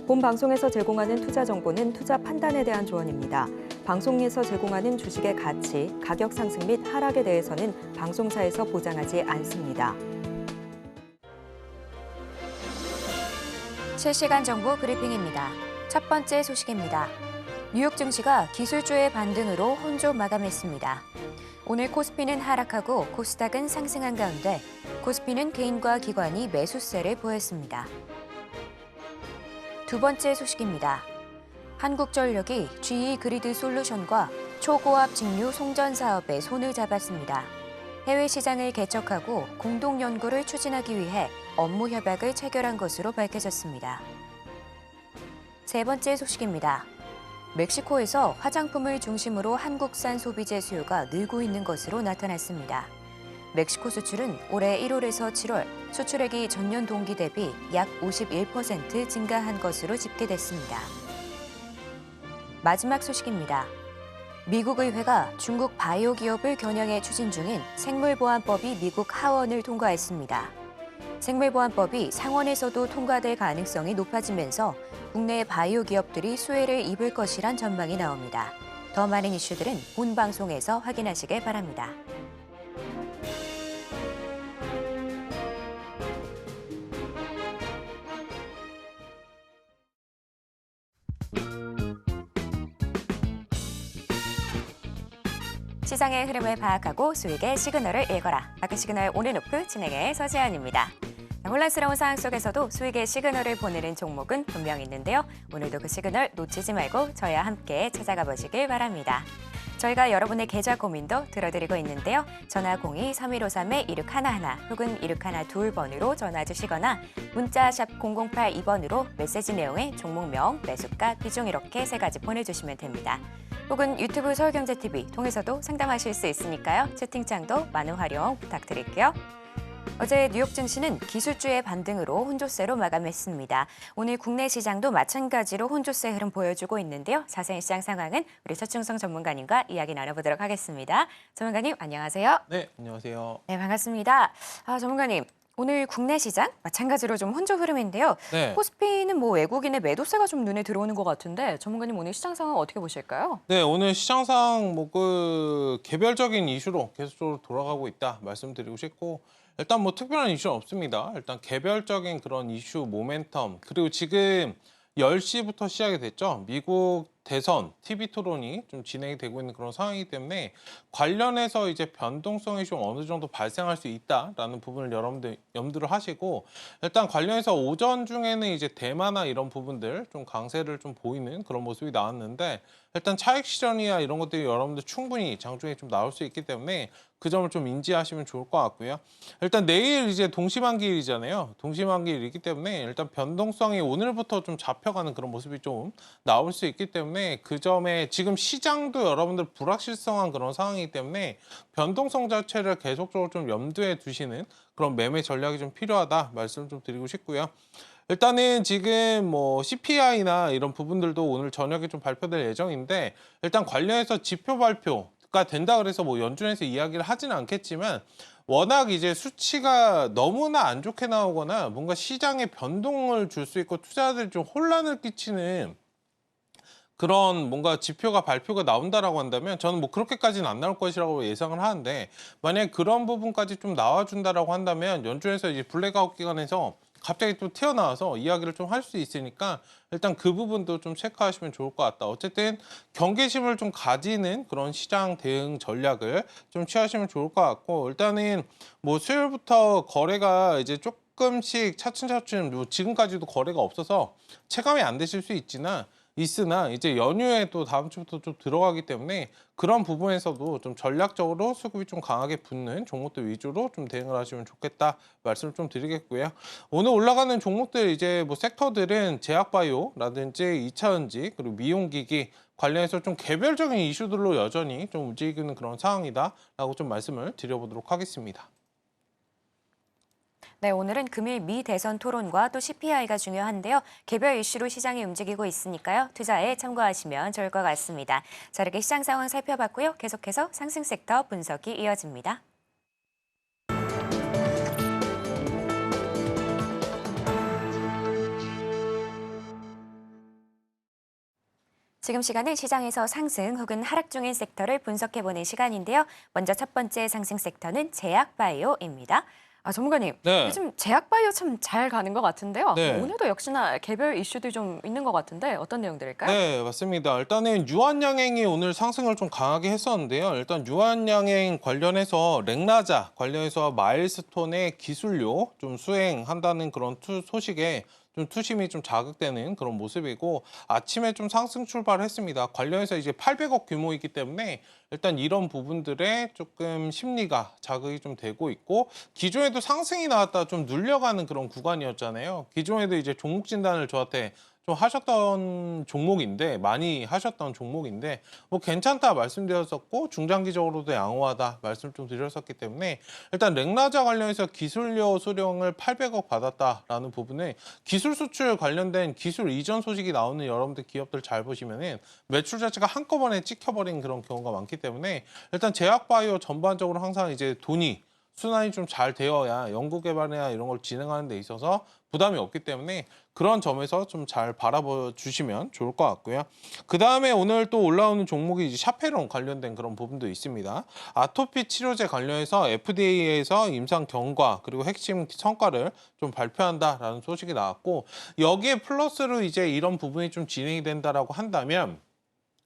본 방송에서 제공하는 투자 정보는 투자 판단에 대한 조언입니다. 방송에서 제공하는 주식의 가치, 가격 상승 및 하락에 대해서는 방송사에서 보장하지 않습니다. 실시간 정보 브리핑입니다. 첫 번째 소식입니다. 뉴욕 증시가 기술주의 반등으로 혼조 마감했습니다. 오늘 코스피는 하락하고 코스닥은 상승한 가운데 코스피는 개인과 기관이 매수세를 보였습니다. 두 번째 소식입니다. 한국전력이 GE 그리드 솔루션과 초고압 직류 송전 사업에 손을 잡았습니다. 해외 시장을 개척하고 공동 연구를 추진하기 위해 업무 협약을 체결한 것으로 밝혀졌습니다. 세 번째 소식입니다. 멕시코에서 화장품을 중심으로 한국산 소비재 수요가 늘고 있는 것으로 나타났습니다. 멕시코 수출은 올해 1월에서 7월 수출액이 전년 동기 대비 약 51% 증가한 것으로 집계됐습니다. 마지막 소식입니다. 미국 의회가 중국 바이오 기업을 겨냥해 추진 중인 생물보안법이 미국 하원을 통과했습니다. 생물보안법이 상원에서도 통과될 가능성이 높아지면서 국내 바이오 기업들이 수혜를 입을 것이란 전망이 나옵니다. 더 많은 이슈들은 본 방송에서 확인하시길 바랍니다. 시장의 흐름을 파악하고 수익의 시그널을 읽어라. 마켓 시그널 온앤오프 진행의 서지현입니다. 혼란스러운 상황 속에서도 수익의 시그널을 보내는 종목은 분명 있는데요. 오늘도 그 시그널 놓치지 말고 저희와 함께 찾아가 보시길 바랍니다. 저희가 여러분의 계좌 고민도 들어드리고 있는데요. 전화 02-3153-2611 혹은 2612번으로 전화 주시거나 문자 샵 0082번으로 메시지 내용에 종목명, 매수가, 비중 이렇게 세 가지 보내주시면 됩니다. 혹은 유튜브 서울경제TV 통해서도 상담하실 수 있으니까요. 채팅창도 많은 활용 부탁드릴게요. 어제 뉴욕 증시는 기술주의 반등으로 혼조세로 마감했습니다. 오늘 국내 시장도 마찬가지로 혼조세 흐름 보여주고 있는데요. 자세한 시장 상황은 우리 서충성 전문가님과 이야기 나눠보도록 하겠습니다. 전문가님 안녕하세요. 네, 안녕하세요. 네, 반갑습니다. 전문가님. 오늘 국내 시장 마찬가지로 좀 혼조 흐름인데요. 네. 코스피는 외국인의 매도세가 좀 눈에 들어오는 것 같은데 전문가님 오늘 시장 상황 어떻게 보실까요? 네, 오늘 시장 상황 개별적인 이슈로 계속적으로 돌아가고 있다 말씀드리고 싶고 일단 특별한 이슈는 없습니다. 일단 개별적인 그런 이슈 모멘텀 그리고 지금 10시부터 시작이 됐죠. 미국 대선 TV 토론이 좀 진행이 되고 있는 그런 상황이기 때문에 관련해서 이제 변동성이 좀 어느 정도 발생할 수 있다라는 부분을 여러분들 염두를 하시고 일단 관련해서 오전 중에는 이제 대마나 이런 부분들 좀 강세를 좀 보이는 그런 모습이 나왔는데 일단 차익 실현이나 이런 것들이 여러분들 충분히 장중에 좀 나올 수 있기 때문에 그 점을 좀 인지하시면 좋을 것 같고요. 일단 내일 이제 동시만기일이잖아요. 동시만기일이기 때문에 일단 변동성이 오늘부터 좀 잡혀가는 그런 모습이 좀 나올 수 있기 때문에 그 점에 지금 시장도 여러분들 불확실성한 그런 상황이기 때문에 변동성 자체를 계속적으로 좀 염두에 두시는 그런 매매 전략이 좀 필요하다 말씀 좀 드리고 싶고요. 일단은 지금 CPI나 이런 부분들도 오늘 저녁에 좀 발표될 예정인데 일단 관련해서 지표 발표가 된다 그래서 연준에서 이야기를 하지는 않겠지만 워낙 이제 수치가 너무나 안 좋게 나오거나 뭔가 시장에 변동을 줄 수 있고 투자자들이 좀 혼란을 끼치는 그런 뭔가 지표가 발표가 나온다라고 한다면 저는 그렇게까지는 안 나올 것이라고 예상을 하는데 만약에 그런 부분까지 좀 나와준다라고 한다면 연준에서 이제 블랙아웃 기간에서 갑자기 또 튀어나와서 이야기를 좀 할 수 있으니까 일단 그 부분도 좀 체크하시면 좋을 것 같다. 어쨌든 경계심을 좀 가지는 그런 시장 대응 전략을 좀 취하시면 좋을 것 같고 일단은 수요일부터 거래가 이제 조금씩 차츰차츰 지금까지도 거래가 없어서 체감이 안 되실 수 있으나 이제 연휴에 또 다음 주부터 좀 들어가기 때문에 그런 부분에서도 좀 전략적으로 수급이 좀 강하게 붙는 종목들 위주로 좀 대응을 하시면 좋겠다 말씀을 좀 드리겠고요. 오늘 올라가는 종목들 이제 섹터들은 제약바이오라든지 2차전지 그리고 미용기기 관련해서 좀 개별적인 이슈들로 여전히 좀 움직이는 그런 상황이다라고 좀 말씀을 드려보도록 하겠습니다. 네, 오늘은 금일 미 대선 토론과 또 CPI가 중요한데요. 개별 이슈로 시장이 움직이고 있으니까요. 투자에 참고하시면 좋을 것 같습니다. 자, 이렇게 시장 상황 살펴봤고요. 계속해서 상승 섹터 분석이 이어집니다. 지금 시간은 시장에서 상승 혹은 하락 중인 섹터를 분석해보는 시간인데요. 먼저 첫 번째 상승 섹터는 제약바이오입니다. 전문가님, 네. 요즘 제약바이오 참 잘 가는 것 같은데요. 네. 오늘도 역시나 개별 이슈들이 좀 있는 것 같은데 어떤 내용들일까요? 네, 맞습니다. 일단은 유한양행이 오늘 상승을 좀 강하게 했었는데요. 일단 유한양행 관련해서 렉나자 관련해서 마일스톤의 기술료 좀 수행한다는 그런 소식에 좀 투심이 좀 자극되는 그런 모습이고 아침에 좀 상승 출발했습니다. 관련해서 이제 800억 규모이기 때문에 일단 이런 부분들에 조금 심리가 자극이 좀 되고 있고 기존에도 상승이 나왔다 좀 눌려가는 그런 구간이었잖아요. 기존에도 이제 종목 진단을 저한테 좀 하셨던 종목인데 많이 하셨던 종목인데 뭐 괜찮다 말씀드렸었고 중장기적으로도 양호하다 말씀 좀 드렸었기 때문에 일단 렉나자 관련해서 기술료 수령을 800억 받았다라는 부분에 기술 수출 관련된 기술 이전 소식이 나오는 여러분들 기업들 잘 보시면은 매출 자체가 한꺼번에 찍혀버린 그런 경우가 많기 때문에 일단 제약바이오 전반적으로 항상 이제 돈이 순환이 좀 잘 되어야 연구개발이나 이런 걸 진행하는 데 있어서 부담이 없기 때문에 그런 점에서 좀 잘 바라봐 주시면 좋을 것 같고요. 그 다음에 오늘 또 올라오는 종목이 이제 샤페론 관련된 그런 부분도 있습니다. 아토피 치료제 관련해서 FDA에서 임상 경과 그리고 핵심 성과를 좀 발표한다라는 소식이 나왔고 여기에 플러스로 이제 이런 부분이 좀 진행이 된다라고 한다면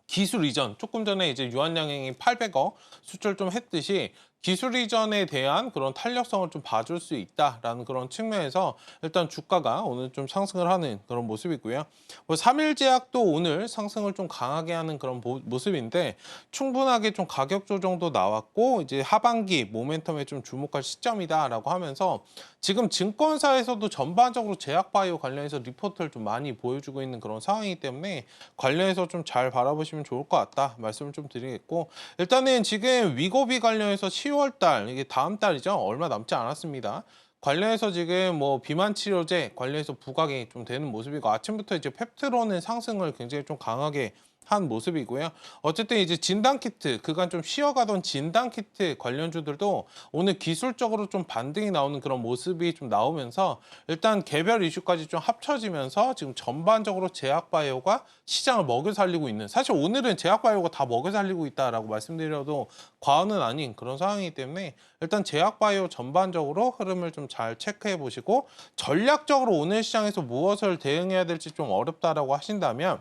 기술 이전, 조금 전에 이제 유한양행이 800억 수출 좀 했듯이 기술 이전에 대한 그런 탄력성을 좀 봐줄 수 있다라는 그런 측면에서 일단 주가가 오늘 좀 상승을 하는 그런 모습이고요. 뭐 삼일제약도 오늘 상승을 좀 강하게 하는 그런 모습인데 충분하게 좀 가격 조정도 나왔고 이제 하반기 모멘텀에 좀 주목할 시점이다라고 하면서 지금 증권사에서도 전반적으로 제약바이오 관련해서 리포트를 좀 많이 보여주고 있는 그런 상황이기 때문에 관련해서 좀 잘 바라보시면 좋을 것 같다 말씀을 좀 드리겠고 일단은 지금 위고비 관련해서 10월 달 이게 다음 달이죠. 얼마 남지 않았습니다. 관련해서 지금 뭐 비만 치료제 관련해서 부각이 좀 되는 모습이고 아침부터 이제 펩트론의 상승을 굉장히 좀 강하게 한 모습이고요. 어쨌든 이제 진단키트, 그간 좀 쉬어가던 진단키트 관련주들도 오늘 기술적으로 좀 반등이 나오는 그런 모습이 좀 나오면서 일단 개별 이슈까지 좀 합쳐지면서 지금 전반적으로 제약바이오가 시장을 먹여 살리고 있는 사실 오늘은 제약바이오가 다 먹여 살리고 있다라고 말씀드려도 과언은 아닌 그런 상황이기 때문에 일단 제약바이오 전반적으로 흐름을 좀 잘 체크해 보시고 전략적으로 오늘 시장에서 무엇을 대응해야 될지 좀 어렵다라고 하신다면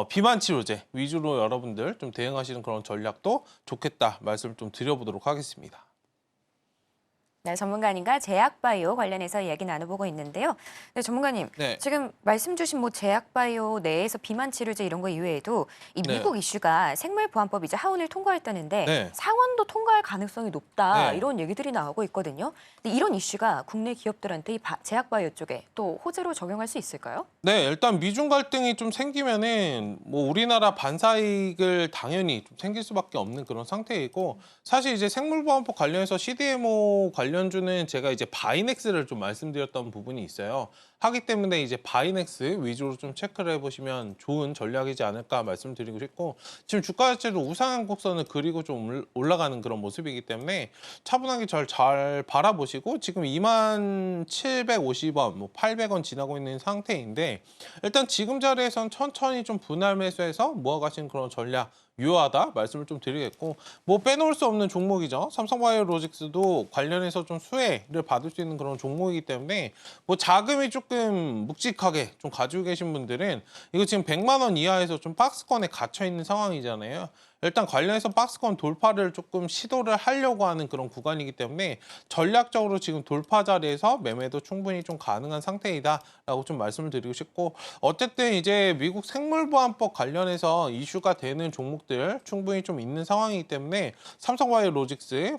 비만 치료제 위주로 여러분들 좀 대응하시는 그런 전략도 좋겠다 말씀을 좀 드려보도록 하겠습니다. 네, 전문가님과 제약바이오 관련해서 이야기 나눠보고 있는데요. 네, 전문가님, 네. 지금 말씀 주신 뭐 제약바이오 내에서 비만 치료제 이런 거 이외에도 이 네. 미국 이슈가 생물보안법 이제 하원을 통과했다는데 네. 상원도 통과할 가능성이 높다 네. 이런 얘기들이 나오고 있거든요. 근데 이런 이슈가 국내 기업들한테 이 제약바이오 쪽에 또 호재로 적용할 수 있을까요? 네, 일단 미중 갈등이 좀 생기면은 뭐 우리나라 반사이익을 당연히 좀 생길 수밖에 없는 그런 상태이고 사실 이제 생물보안법 관련해서 CDMO 관련주는 제가 이제 바이넥스를 좀 말씀드렸던 부분이 있어요. 하기 때문에 이제 바이넥스 위주로 좀 체크를 해보시면 좋은 전략이지 않을까 말씀드리고 싶고 지금 주가 자체도 우상향 곡선을 그리고 좀 올라가는 그런 모습이기 때문에 차분하게 잘 바라보시고 지금 2750원, 뭐 800원 지나고 있는 상태인데 일단 지금 자리에선 천천히 좀 분할 매수해서 모아가시는 그런 전략 유효하다 말씀을 좀 드리겠고 뭐 빼놓을 수 없는 종목이죠. 삼성바이오로직스도 관련해서 좀 수혜를 받을 수 있는 그런 종목이기 때문에 뭐 자금이 조금 묵직하게 좀 가지고 계신 분들은 이거 지금 100만 원 이하에서 좀 박스권에 갇혀 있는 상황이잖아요. 일단 관련해서 박스권 돌파를 조금 시도를 하려고 하는 그런 구간이기 때문에 전략적으로 지금 돌파 자리에서 매매도 충분히 좀 가능한 상태이다라고 좀 말씀을 드리고 싶고 어쨌든 이제 미국 생물보안법 관련해서 이슈가 되는 종목들 충분히 좀 있는 상황이기 때문에 삼성바이오로직스,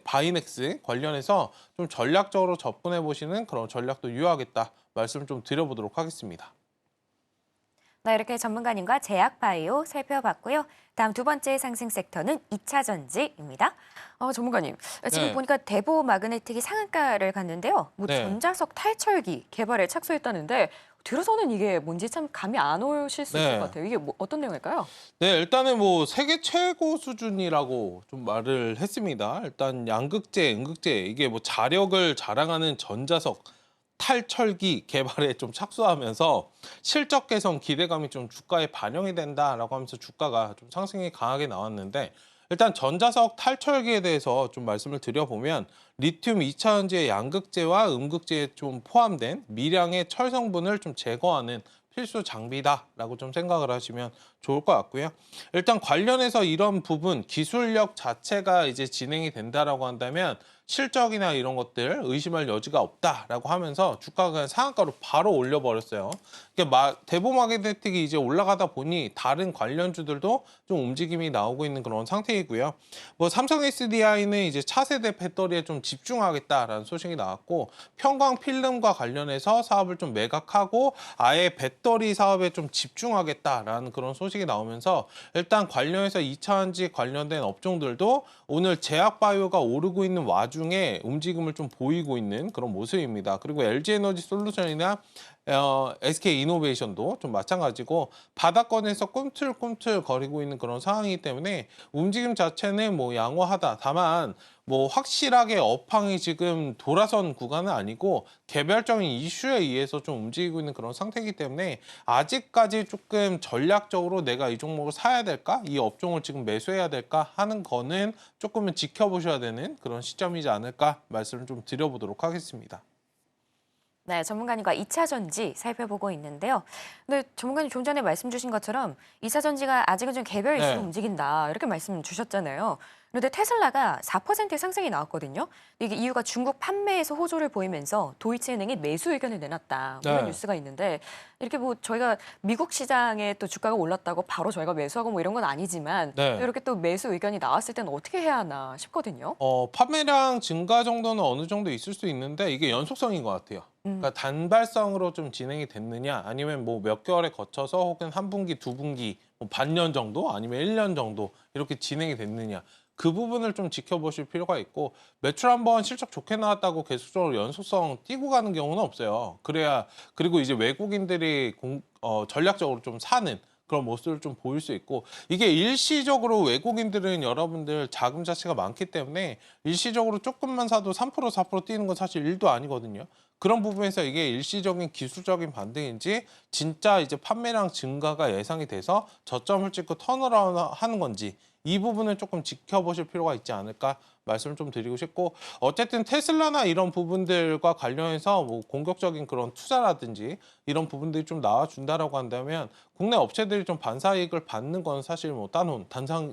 바이넥스 관련해서 좀 전략적으로 접근해 보시는 그런 전략도 유효하겠다 말씀을 좀 드려보도록 하겠습니다. 네, 이렇게 전문가님과 제약바이오 살펴봤고요. 다음 두 번째 상승 섹터는 2차 전지입니다. 전문가님, 지금 네. 보니까 대보 마그네틱이 상한가를 갔는데요. 뭐 네. 전자석 탈철기 개발에 착수했다는데 들어서는 이게 뭔지 참 감이 안 오실 수 있을 네. 것 같아요. 이게 뭐 어떤 내용일까요? 네, 일단은 뭐 세계 최고 수준이라고 좀 말을 했습니다. 일단 양극재, 음극재 이게 뭐 자력을 자랑하는 전자석 탈철기 개발에 좀 착수하면서 실적 개선 기대감이 좀 주가에 반영이 된다라고 하면서 주가가 좀 상승이 강하게 나왔는데 일단 전자석 탈철기에 대해서 좀 말씀을 드려보면 리튬 2차전지의 양극재와 음극재에 좀 포함된 미량의 철 성분을 좀 제거하는 필수 장비다라고 좀 생각을 하시면 좋을 것 같고요. 일단 관련해서 이런 부분 기술력 자체가 이제 진행이 된다라고 한다면 실적이나 이런 것들 의심할 여지가 없다라고 하면서 주가가 그냥 상한가로 바로 올려버렸어요. 대보마그네틱이 이제 올라가다 보니 다른 관련주들도 좀 움직임이 나오고 있는 그런 상태이고요. 뭐 삼성 SDI는 이제 차세대 배터리에 좀 집중하겠다라는 소식이 나왔고 평광 필름과 관련해서 사업을 좀 매각하고 아예 배터리 사업에 좀 집중하겠다라는 그런 소식이 나오면서 일단 관련해서 2차전지 관련된 업종들도 오늘 제약바이오가 오르고 있는 와중에 움직임을 좀 보이고 있는 그런 모습입니다. 그리고 LG에너지 솔루션이나 SK이노베이션도 좀 마찬가지고 바닥권에서 꿈틀꿈틀 거리고 있는 그런 상황이기 때문에 움직임 자체는 뭐 양호하다. 다만 뭐 확실하게 업황이 지금 돌아선 구간은 아니고 개별적인 이슈에 의해서 좀 움직이고 있는 그런 상태이기 때문에 아직까지 조금 전략적으로 내가 이 종목을 사야 될까? 이 업종을 지금 매수해야 될까? 하는 거는 조금은 지켜보셔야 되는 그런 시점이지 않을까? 말씀을 좀 드려보도록 하겠습니다. 네, 전문가님과 2차 전지 살펴보고 있는데요. 근데 전문가님 좀 전에 말씀 주신 것처럼 2차 전지가 아직은 좀 개별 이슈로 네. 움직인다 이렇게 말씀 주셨잖아요. 그런데 테슬라가 4%의 상승이 나왔거든요. 이게 이유가 중국 판매에서 호조를 보이면서 도이치은행이 매수 의견을 내놨다. 이런 네. 뉴스가 있는데 이렇게 뭐 저희가 미국 시장에 또 주가가 올랐다고 바로 저희가 매수하고 뭐 이런 건 아니지만 네. 이렇게 또 매수 의견이 나왔을 때는 어떻게 해야 하나 싶거든요. 판매량 증가 정도는 어느 정도 있을 수 있는데 이게 연속성인 것 같아요. 그러니까 단발성으로 좀 진행이 됐느냐 아니면 뭐 몇 개월에 거쳐서 혹은 한 분기, 두 분기, 뭐 반년 정도 아니면 1년 정도 이렇게 진행이 됐느냐 그 부분을 좀 지켜보실 필요가 있고 매출 한번 실적 좋게 나왔다고 계속적으로 연속성 띄고 가는 경우는 없어요. 그리고 이제 외국인들이 전략적으로 좀 사는 그런 모습을 좀 보일 수 있고 이게 일시적으로 외국인들은 여러분들 자금 자체가 많기 때문에 일시적으로 조금만 사도 3% 4% 뛰는 건 사실 일도 아니거든요. 그런 부분에서 이게 일시적인 기술적인 반등인지 진짜 이제 판매량 증가가 예상이 돼서 저점을 찍고 턴어라운드 하는 건지 이 부분을 조금 지켜보실 필요가 있지 않을까 말씀을 좀 드리고 싶고 어쨌든 테슬라나 이런 부분들과 관련해서 뭐 공격적인 그런 투자라든지 이런 부분들이 좀 나와준다라고 한다면 국내 업체들이 좀 반사이익을 받는 건 사실 뭐 따놓은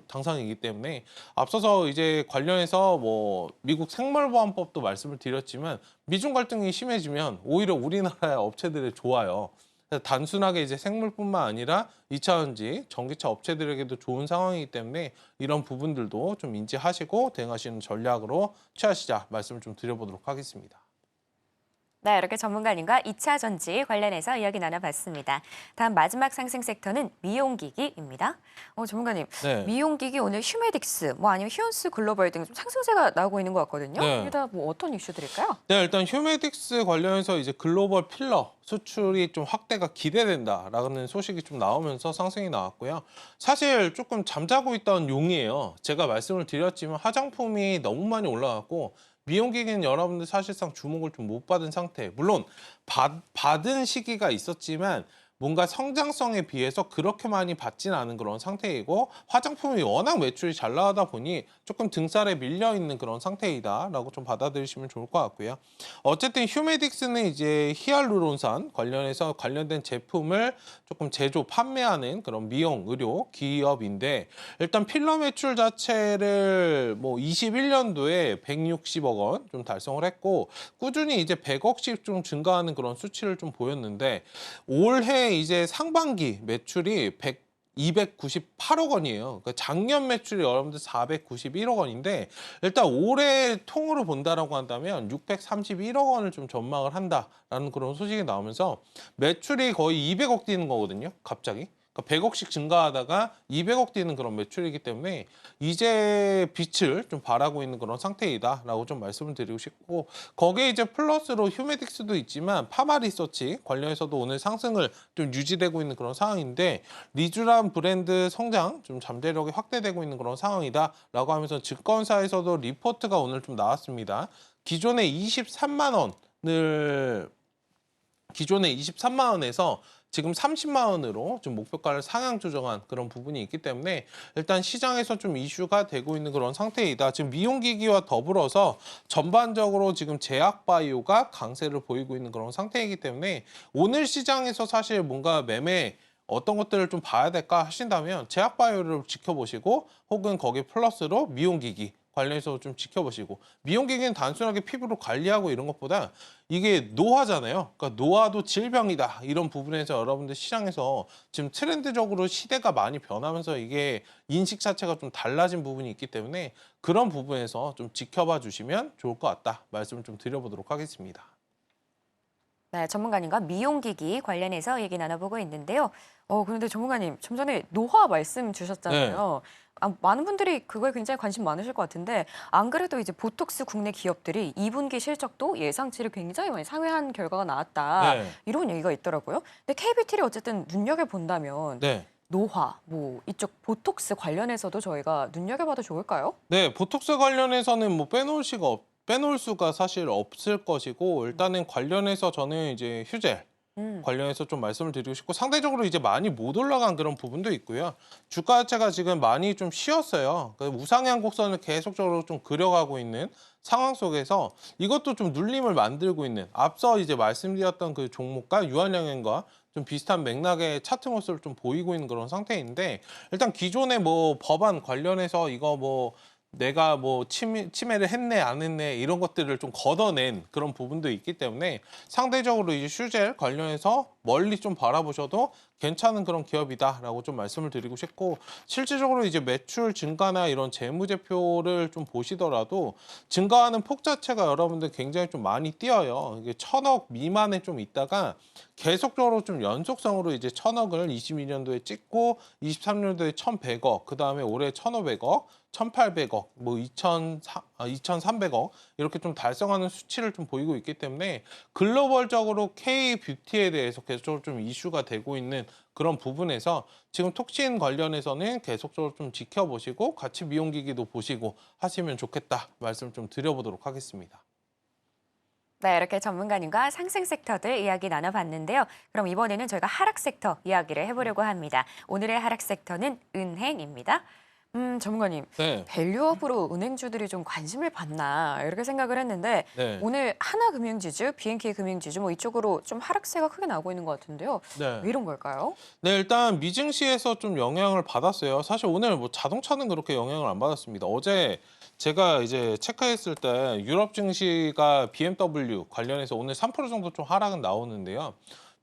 당상이기 때문에 앞서서 이제 관련해서 뭐 미국 생물보안법도 말씀을 드렸지만 미중 갈등이 심해지면 오히려 우리나라의 업체들이 좋아요. 단순하게 이제 생물뿐만 아니라 2차전지, 전기차 업체들에게도 좋은 상황이기 때문에 이런 부분들도 좀 인지하시고 대응하시는 전략으로 취하시자 말씀을 좀 드려보도록 하겠습니다. 네, 이렇게 전문가님과 2차 전지 관련해서 이야기 나눠봤습니다. 다음 마지막 상승 섹터는 미용기기입니다. 전문가님, 네. 미용기기 오늘 휴메딕스, 뭐 아니면 휴온스 글로벌 등 좀 상승세가 나오고 있는 것 같거든요. 네. 이게 다 뭐 어떤 이슈들일까요? 네, 일단 휴메딕스 관련해서 이제 글로벌 필러 수출이 좀 확대가 기대된다라는 소식이 좀 나오면서 상승이 나왔고요. 사실 조금 잠자고 있던 용이에요. 제가 말씀을 드렸지만 화장품이 너무 많이 올라갔고 미용기기는 여러분들 사실상 주목을 좀 못 받은 상태. 물론 받은 시기가 있었지만 뭔가 성장성에 비해서 그렇게 많이 받진 않은 그런 상태이고 화장품이 워낙 매출이 잘 나가다 보니 조금 등살에 밀려있는 그런 상태이다라고 좀 받아들이시면 좋을 것 같고요. 어쨌든 휴메딕스는 이제 히알루론산 관련해서 관련된 제품을 조금 제조, 판매하는 그런 미용, 의료 기업인데 일단 필러 매출 자체를 뭐 21년도에 160억 원 좀 달성을 했고 꾸준히 이제 100억씩 좀 증가하는 그런 수치를 좀 보였는데 올해 이제 상반기 매출이 298억 원이에요. 그러니까 작년 매출이 여러분들 491억 원인데 일단 올해 통으로 본다라고 한다면 631억 원을 좀 전망을 한다라는 그런 소식이 나오면서 매출이 거의 200억 뛰는 거거든요. 갑자기. 그러니까 100억씩 증가하다가 200억 뛰는 그런 매출이기 때문에 이제 빛을 좀 발하고 있는 그런 상태이다라고 좀 말씀을 드리고 싶고 거기에 이제 플러스로 휴메딕스도 있지만 파마리서치 관련해서도 오늘 상승을 좀 유지되고 있는 그런 상황인데 리쥬란 브랜드 성장 좀 잠재력이 확대되고 있는 그런 상황이다라고 하면서 증권사에서도 리포트가 오늘 좀 나왔습니다. 기존에 23만 원을 기존의 23만 원에서 지금 30만 원으로 좀 목표가를 상향 조정한 그런 부분이 있기 때문에 일단 시장에서 좀 이슈가 되고 있는 그런 상태이다. 지금 미용기기와 더불어서 전반적으로 지금 제약바이오가 강세를 보이고 있는 그런 상태이기 때문에 오늘 시장에서 사실 뭔가 매매 어떤 것들을 좀 봐야 될까 하신다면 제약바이오를 지켜보시고 혹은 거기 플러스로 미용기기 관련해서 좀 지켜보시고 미용기기는 단순하게 피부로 관리하고 이런 것보다 이게 노화잖아요. 그러니까 노화도 질병이다. 이런 부분에서 여러분들 시장에서 지금 트렌드적으로 시대가 많이 변하면서 이게 인식 자체가 좀 달라진 부분이 있기 때문에 그런 부분에서 좀 지켜봐 주시면 좋을 것 같다. 말씀을 좀 드려보도록 하겠습니다. 네, 전문가님과 미용기기 관련해서 얘기 나눠보고 있는데요. 그런데 전문가님, 좀 전에 노화 말씀 주셨잖아요. 많은 분들이 그거에 굉장히 관심 많으실 것 같은데 안 그래도 이제 보톡스 국내 기업들이 2분기 실적도 예상치를 굉장히 많이 상회한 결과가 나왔다. 네. 이런 얘기가 있더라고요. 근데 KBT를 어쨌든 눈여겨본다면 네. 노화, 뭐 이쪽 보톡스 관련해서도 저희가 눈여겨봐도 좋을까요? 네, 보톡스 관련해서는 뭐 빼놓을 수가 사실 없을 것이고 일단은 관련해서 저는 이제 휴젤 관련해서 좀 말씀을 드리고 싶고 상대적으로 이제 많이 못 올라간 그런 부분도 있고요. 주가 자체가 지금 많이 좀 쉬었어요. 우상향 곡선을 계속적으로 좀 그려가고 있는 상황 속에서 이것도 좀 눌림을 만들고 있는 앞서 이제 말씀드렸던 그 종목과 유한양행과 좀 비슷한 맥락의 차트 모습을 좀 보이고 있는 그런 상태인데 일단 기존의 뭐 법안 관련해서 이거 뭐 내가 뭐 침해를 했네 안 했네 이런 것들을 좀 걷어낸 그런 부분도 있기 때문에 상대적으로 이제 슈젤 관련해서 멀리 좀 바라보셔도 괜찮은 그런 기업이다라고 좀 말씀을 드리고 싶고 실질적으로 이제 매출 증가나 이런 재무제표를 좀 보시더라도 증가하는 폭 자체가 여러분들 굉장히 좀 많이 뛰어요. 이게 1,000억 미만에 좀 있다가 계속적으로 좀 연속성으로 이제 1,000억을 22년도에 찍고 23년도에 1,100억, 그 다음에 올해 1,500억, 1,800억, 뭐 2,300억 이렇게 좀 달성하는 수치를 좀 보이고 있기 때문에 글로벌적으로 K-뷰티에 대해서 계속적으로 좀 이슈가 되고 있는 그런 부분에서 지금 톡신 관련해서는 계속적으로 좀 지켜보시고 같이 미용기기도 보시고 하시면 좋겠다 말씀 좀 드려보도록 하겠습니다. 네, 이렇게 전문가님과 상승 섹터들 이야기 나눠봤는데요. 그럼 이번에는 저희가 하락 섹터 이야기를 해보려고 합니다. 오늘의 하락 섹터는 은행입니다. 전문가님, 네. 밸류업으로 은행주들이 좀 관심을 받나 이렇게 생각을 했는데 네. 오늘 하나금융지주, BNK 금융지주 뭐 이쪽으로 좀 하락세가 크게 나오고 있는 것 같은데요. 네. 왜 이런 걸까요? 네, 일단 미증시에서 좀 영향을 받았어요. 사실 오늘 뭐 자동차는 그렇게 영향을 안 받았습니다. 어제 제가 이제 체크했을 때 유럽 증시가 BMW 관련해서 오늘 3% 정도 좀 하락은 나오는데요.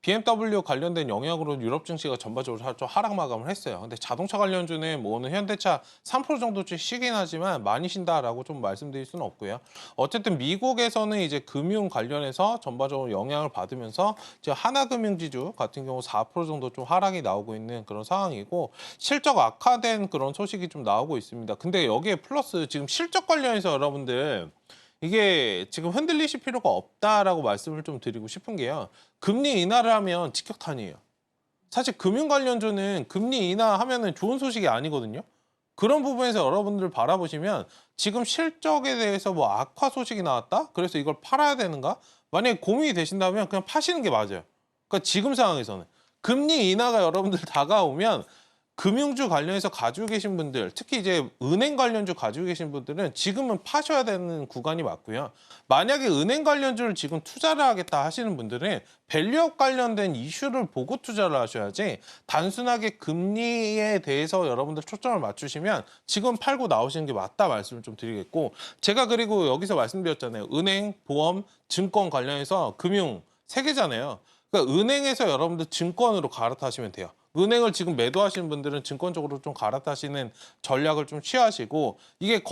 BMW 관련된 영향으로 유럽 증시가 전반적으로 좀 하락 마감을 했어요. 근데 자동차 관련주는 뭐 오늘 현대차 3% 정도씩 쉬긴 하지만 많이 쉰다라고 좀 말씀드릴 수는 없고요. 어쨌든 미국에서는 이제 금융 관련해서 전반적으로 영향을 받으면서 이제 하나금융지주 같은 경우 4% 정도 좀 하락이 나오고 있는 그런 상황이고 실적 악화된 그런 소식이 좀 나오고 있습니다. 근데 여기에 플러스 지금 실적 관련해서 여러분들 이게 지금 흔들리실 필요가 없다라고 말씀을 좀 드리고 싶은 게요. 금리 인하를 하면 직격탄이에요. 사실 금융 관련주는 금리 인하하면은 좋은 소식이 아니거든요. 그런 부분에서 여러분들 바라보시면 지금 실적에 대해서 뭐 악화 소식이 나왔다? 그래서 이걸 팔아야 되는가? 만약에 고민이 되신다면 그냥 파시는 게 맞아요. 그러니까 지금 상황에서는. 금리 인하가 여러분들 다가오면 금융주 관련해서 가지고 계신 분들, 특히 이제 은행 관련주 가지고 계신 분들은 지금은 파셔야 되는 구간이 맞고요. 만약에 은행 관련주를 지금 투자를 하겠다 하시는 분들은 밸류업 관련된 이슈를 보고 투자를 하셔야지 단순하게 금리에 대해서 여러분들 초점을 맞추시면 지금 팔고 나오시는 게 맞다 말씀을 좀 드리겠고 제가 그리고 여기서 말씀드렸잖아요. 은행, 보험, 증권 관련해서 금융 세 개잖아요. 그러니까 은행에서 여러분들 증권으로 갈아타시면 돼요. 은행을 지금 매도하시는 분들은 증권 쪽으로 좀 갈아타시는 전략을 좀 취하시고 이게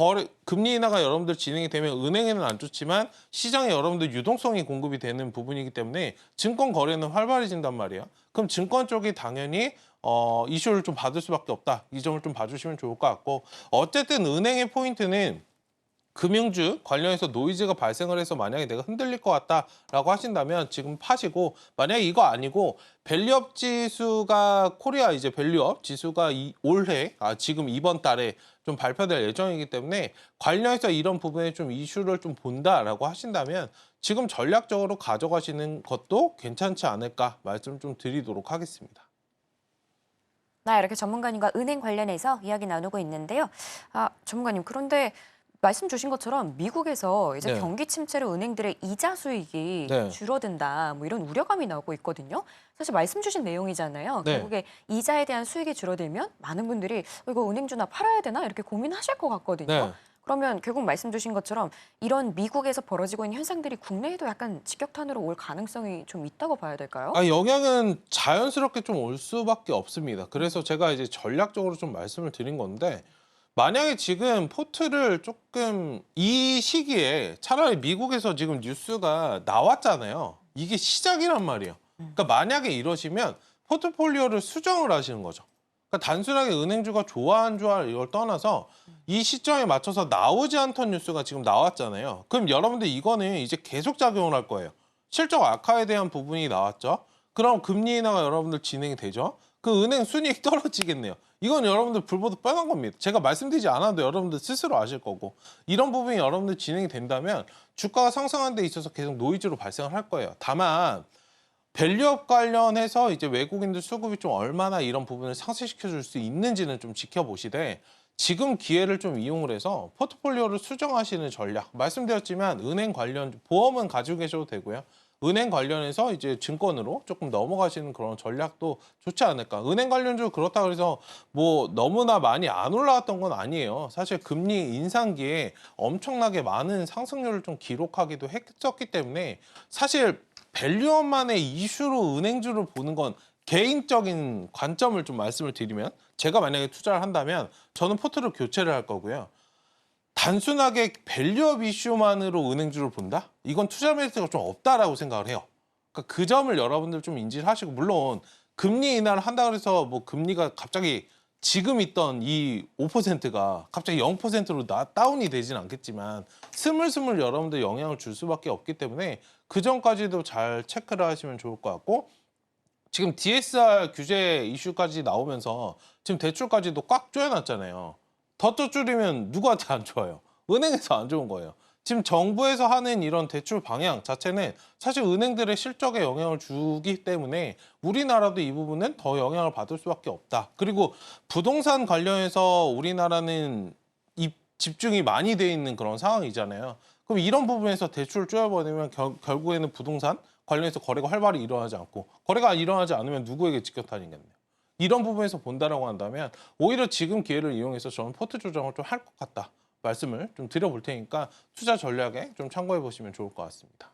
금리 인하가 여러분들 진행이 되면 은행에는 안 좋지만 시장에 여러분들 유동성이 공급이 되는 부분이기 때문에 증권 거래는 활발해진단 말이에요. 그럼 증권 쪽이 당연히 이슈를 좀 받을 수밖에 없다. 이 점을 좀 봐주시면 좋을 것 같고 어쨌든 은행의 포인트는 금융주 관련해서 노이즈가 발생을 해서 만약에 내가 흔들릴 것 같다라고 하신다면 지금 파시고 만약에 이거 아니고 밸류업 지수가 코리아 이제 밸류업 지수가 올해 지금 이번 달에 좀 발표될 예정이기 때문에 관련해서 이런 부분에 좀 이슈를 좀 본다라고 하신다면 지금 전략적으로 가져가시는 것도 괜찮지 않을까 말씀 좀 드리도록 하겠습니다. 이렇게 전문가님과 은행 관련해서 이야기 나누고 있는데요. 전문가님, 그런데 말씀 주신 것처럼 미국에서 이제 네. 경기 침체로 은행들의 이자 수익이 네. 줄어든다, 뭐 이런 우려감이 나오고 있거든요. 사실 말씀 주신 내용이잖아요. 네. 결국에 이자에 대한 수익이 줄어들면 많은 분들이 이거 은행주나 팔아야 되나 이렇게 고민하실 것 같거든요. 네. 그러면 결국 말씀 주신 것처럼 이런 미국에서 벌어지고 있는 현상들이 국내에도 약간 직격탄으로 올 가능성이 좀 있다고 봐야 될까요? 영향은 자연스럽게 좀 올 수밖에 없습니다. 그래서 제가 이제 전략적으로 좀 말씀을 드린 건데, 만약에 지금 포트를 조금 이 시기에 차라리 미국에서 지금 뉴스가 나왔잖아요. 이게 시작이란 말이에요. 그러니까 만약에 이러시면 포트폴리오를 수정을 하시는 거죠. 그러니까 단순하게 은행주가 좋아 안 좋아 이걸 떠나서 이 시점에 맞춰서 나오지 않던 뉴스가 지금 나왔잖아요. 그럼 여러분들 이거는 이제 계속 작용을 할 거예요. 실적 악화에 대한 부분이 나왔죠. 그럼 금리 인하가 여러분들 진행이 되죠. 그 은행 순이익 떨어지겠네요. 이건 여러분들 불보듯 뻔한 겁니다. 제가 말씀드리지 않아도 여러분들 스스로 아실 거고, 이런 부분이 여러분들 진행이 된다면 주가가 상승하는 데 있어서 계속 노이즈로 발생을 할 거예요. 다만 밸류업 관련해서 이제 외국인들 수급이 좀 얼마나 이런 부분을 상쇄시켜 줄 수 있는지는 좀 지켜보시되, 지금 기회를 좀 이용을 해서 포트폴리오를 수정하시는 전략, 말씀드렸지만 은행 관련 보험은 가지고 계셔도 되고요. 은행 관련해서 이제 증권으로 조금 넘어가시는 그런 전략도 좋지 않을까. 은행 관련주 그렇다 그래서 뭐 너무나 많이 안 올라왔던 건 아니에요. 사실 금리 인상기에 엄청나게 많은 상승률을 좀 기록하기도 했었기 때문에, 사실 밸류업만의 이슈로 은행주를 보는 건 개인적인 관점을 좀 말씀을 드리면, 제가 만약에 투자를 한다면 저는 포트를 교체를 할 거고요. 단순하게 밸류업 이슈만으로 은행주를 본다? 이건 투자 메리트가 좀 없다라고 생각을 해요. 그러니까 그 점을 여러분들 좀 인지를 하시고, 물론 금리 인하를 한다 그래서 뭐 금리가 갑자기 지금 있던 이 5%가 갑자기 0%로 다운이 되진 않겠지만 스물스물 여러분들 영향을 줄 수밖에 없기 때문에 그 점까지도 잘 체크를 하시면 좋을 것 같고, 지금 DSR 규제 이슈까지 나오면서 지금 대출까지도 꽉 조여놨잖아요. 더 줄이면 누구한테 안 좋아요? 은행에서 안 좋은 거예요. 지금 정부에서 하는 이런 대출 방향 자체는 사실 은행들의 실적에 영향을 주기 때문에 우리나라도 이 부분은 더 영향을 받을 수밖에 없다. 그리고 부동산 관련해서 우리나라는 이 집중이 많이 돼 있는 그런 상황이잖아요. 그럼 이런 부분에서 대출을 쪼여버리면 결국에는 부동산 관련해서 거래가 활발히 일어나지 않고, 거래가 일어나지 않으면 누구에게 직격탄이겠네요. 이런 부분에서 본다라고 한다면 오히려 지금 기회를 이용해서 저는 포트 조정을 좀 할 것 같다 말씀을 좀 드려볼 테니까 투자 전략에 좀 참고해 보시면 좋을 것 같습니다.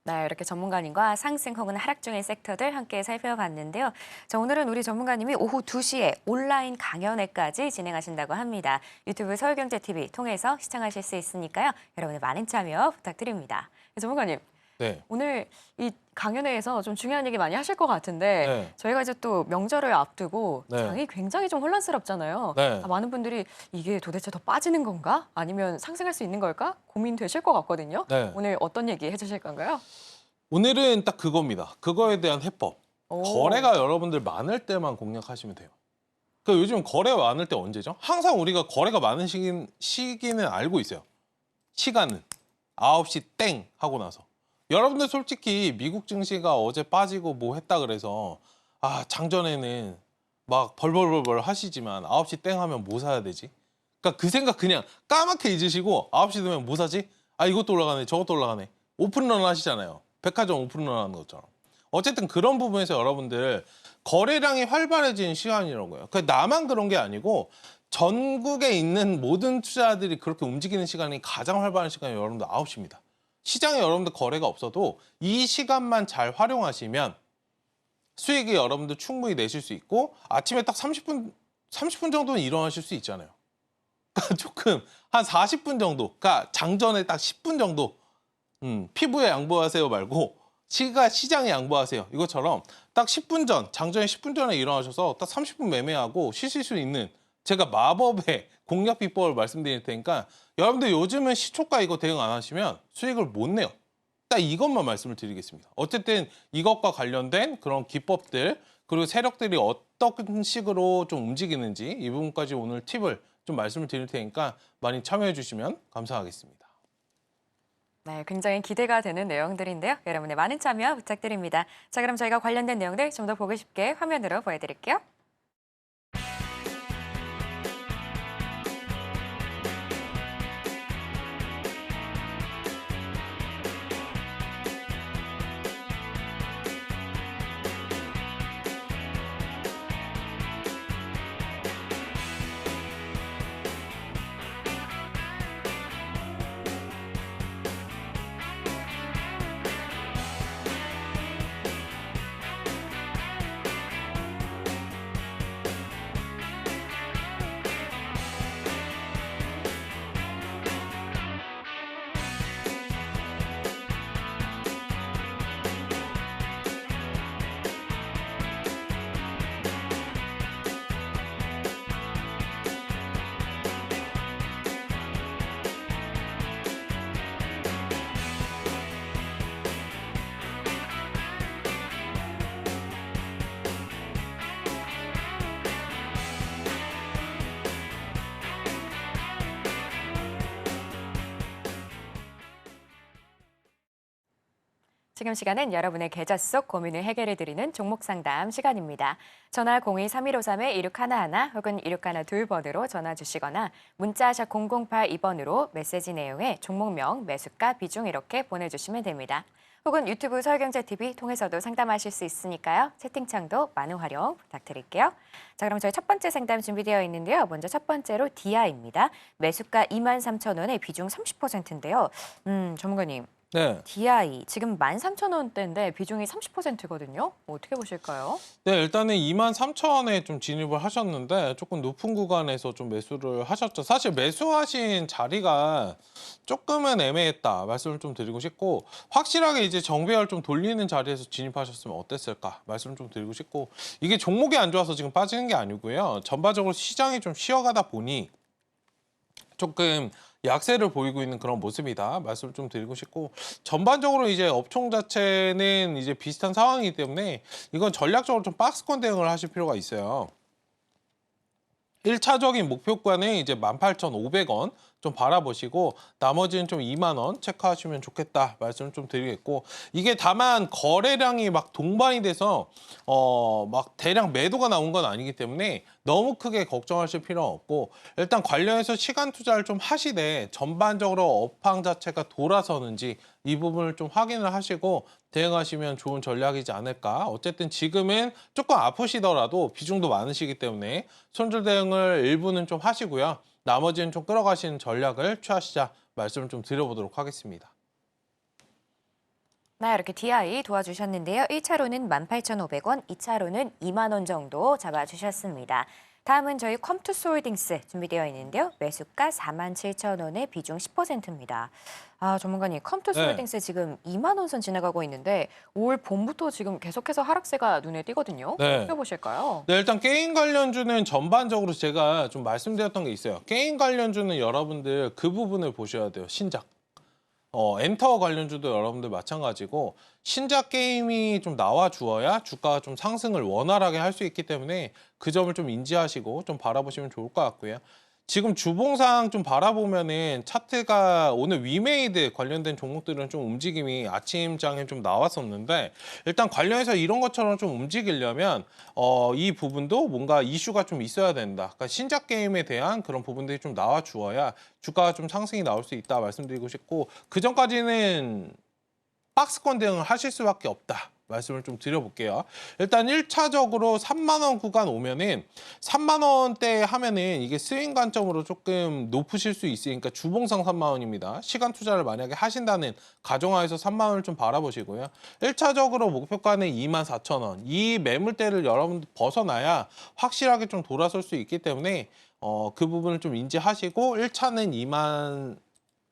이렇게 전문가님과 상승 혹은 하락 중인 섹터들 함께 살펴봤는데요. 자, 오늘은 우리 전문가님이 오후 2시에 온라인 강연회까지 진행하신다고 합니다. 유튜브 서울경제TV 통해서 시청하실 수 있으니까요. 여러분의 많은 참여 부탁드립니다. 전문가님, 네. 오늘 이 강연회에서 좀 중요한 얘기 많이 하실 것 같은데 네. 저희가 이제 또 명절을 앞두고 네. 장이 굉장히 좀 혼란스럽잖아요. 네. 많은 분들이 이게 도대체 더 빠지는 건가? 아니면 상승할 수 있는 걸까? 고민되실 것 같거든요. 네. 오늘 어떤 얘기 해주실 건가요? 오늘은 딱 그겁니다. 그거에 대한 해법. 오. 거래가 여러분들 많을 때만 공략하시면 돼요. 그 요즘 거래가 많을 때 언제죠? 항상 우리가 거래가 많은 시기는 알고 있어요. 시간은 9시 땡 하고 나서. 여러분들 솔직히 미국 증시가 어제 빠지고 뭐 했다 그래서 장전에는 막 벌벌벌벌 하시지만 9시 땡 하면 뭐 사야 되지? 그러니까 그 생각 그냥 까맣게 잊으시고 9시 되면 뭐 사지? 이것도 올라가네, 저것도 올라가네. 오픈런 하시잖아요. 백화점 오픈런 하는 것처럼. 어쨌든 그런 부분에서 여러분들 거래량이 활발해지는 시간이라는 거예요. 나만 그런 게 아니고 전국에 있는 모든 투자자들이 그렇게 움직이는 시간이 가장 활발한 시간이 여러분들 9시입니다. 시장에 여러분들 거래가 없어도 이 시간만 잘 활용하시면 수익이 여러분들 충분히 내실 수 있고, 아침에 딱 30분 정도는 일어나실 수 있잖아요. 그러니까 조금 한 40분 정도, 그러니까 장전에 딱 10분 정도 피부에 양보하세요 말고 시장에 양보하세요. 이것처럼 딱 10분 전, 장전에 10분 전에 일어나셔서 딱 30분 매매하고 쉬실 수 있는, 제가 마법의 공략 비법을 말씀드릴 테니까 여러분들 요즘은 시초가 이거 대응 안 하시면 수익을 못 내요. 딱 이것만 말씀을 드리겠습니다. 어쨌든 이것과 관련된 그런 기법들, 그리고 세력들이 어떤 식으로 좀 움직이는지 이 부분까지 오늘 팁을 좀 말씀을 드릴 테니까 많이 참여해 주시면 감사하겠습니다. 네, 굉장히 기대가 되는 내용들인데요. 여러분의 많은 참여 부탁드립니다. 자, 그럼 저희가 관련된 내용들 좀 더 보고 싶게 화면으로 보여드릴게요. 지금 시간은 여러분의 계좌 속 고민을 해결해 드리는 종목 상담 시간입니다. 전화 02-3153-1611 혹은 1612번으로 전화 주시거나 문자 샵 0082번으로 메시지 내용에 종목명, 매수가, 비중 이렇게 보내주시면 됩니다. 혹은 유튜브 서울경제TV 통해서도 상담하실 수 있으니까요. 채팅창도 많은 활용 부탁드릴게요. 자, 그럼 저희 첫 번째 상담 준비되어 있는데요. 먼저 첫 번째로 디아입니다. 매수가 23,000원에 비중 30%인데요. 전문가님. 네. DI 지금 13,000원대인데 비중이 30%거든요. 어떻게 보실까요? 네, 일단은 23,000원에 좀 진입을 하셨는데 조금 높은 구간에서 좀 매수를 하셨죠. 사실 매수하신 자리가 조금은 애매했다 말씀을 좀 드리고 싶고, 확실하게 이제 정배열 좀 돌리는 자리에서 진입하셨으면 어땠을까 말씀을 좀 드리고 싶고, 이게 종목이 안 좋아서 지금 빠지는 게 아니고요. 전반적으로 시장이 좀 쉬어가다 보니 조금 약세를 보이고 있는 그런 모습이다 말씀을 좀 드리고 싶고, 전반적으로 이제 업종 자체는 이제 비슷한 상황이기 때문에 이건 전략적으로 좀 박스권 대응을 하실 필요가 있어요. 1차적인 목표가는 이제 18,500원 좀 바라보시고, 나머지는 좀 2만 원 체크하시면 좋겠다 말씀을 좀 드리겠고, 이게 다만 거래량이 막 동반이 돼서 막 대량 매도가 나온 건 아니기 때문에 너무 크게 걱정하실 필요는 없고, 일단 관련해서 시간 투자를 좀 하시되 전반적으로 업황 자체가 돌아서는지 이 부분을 좀 확인을 하시고 대응하시면 좋은 전략이지 않을까. 어쨌든 지금은 조금 아프시더라도 비중도 많으시기 때문에 손절 대응을 일부는 좀 하시고요. 나머지는 좀 끌어가시는 전략을 취하시자 말씀을 좀 드려보도록 하겠습니다. 네, 이렇게 DI 도와주셨는데요. 1차로는 18,500원, 2차로는 2만 원 정도 잡아주셨습니다. 다음은 저희 컴투스홀딩스 준비되어 있는데요. 매수가 47,000원에 비중 10%입니다. 아, 전문가님, 컴투스홀딩스 지금 2만 원 선 지나가고 있는데 올 봄부터 지금 계속해서 하락세가 눈에 띄거든요. 네. 어떻게 보실까요? 네, 일단 게임 관련주는 전반적으로 제가 좀 말씀드렸던 게 있어요. 게임 관련주는 여러분들 그 부분을 보셔야 돼요. 신작. 엔터 관련주도 여러분들 마찬가지고, 신작 게임이 좀 나와 주어야 주가가 좀 상승을 원활하게 할 수 있기 때문에 그 점을 좀 인지하시고 좀 바라보시면 좋을 것 같고요. 지금 주봉상 좀 바라보면은 차트가 오늘 위메이드 관련된 종목들은 좀 움직임이 아침장에 좀 나왔었는데, 일단 관련해서 이런 것처럼 좀 움직이려면 이 부분도 뭔가 이슈가 좀 있어야 된다. 그러니까 신작 게임에 대한 그런 부분들이 좀 나와 주어야 주가가 좀 상승이 나올 수 있다 말씀드리고 싶고, 그 전까지는 박스권 대응을 하실 수밖에 없다 말씀을 좀 드려볼게요. 일단 1차적으로 3만 원 구간 오면은 3만 원대 하면은 이게 스윙 관점으로 조금 높으실 수 있으니까 주봉상 3만 원입니다. 시간 투자를 만약에 하신다는 가정하에서 3만 원을 좀 바라보시고요. 1차적으로 목표가는 24,000원. 이 매물대를 여러분들 벗어나야 확실하게 좀 돌아설 수 있기 때문에 그 부분을 좀 인지하시고, 1차는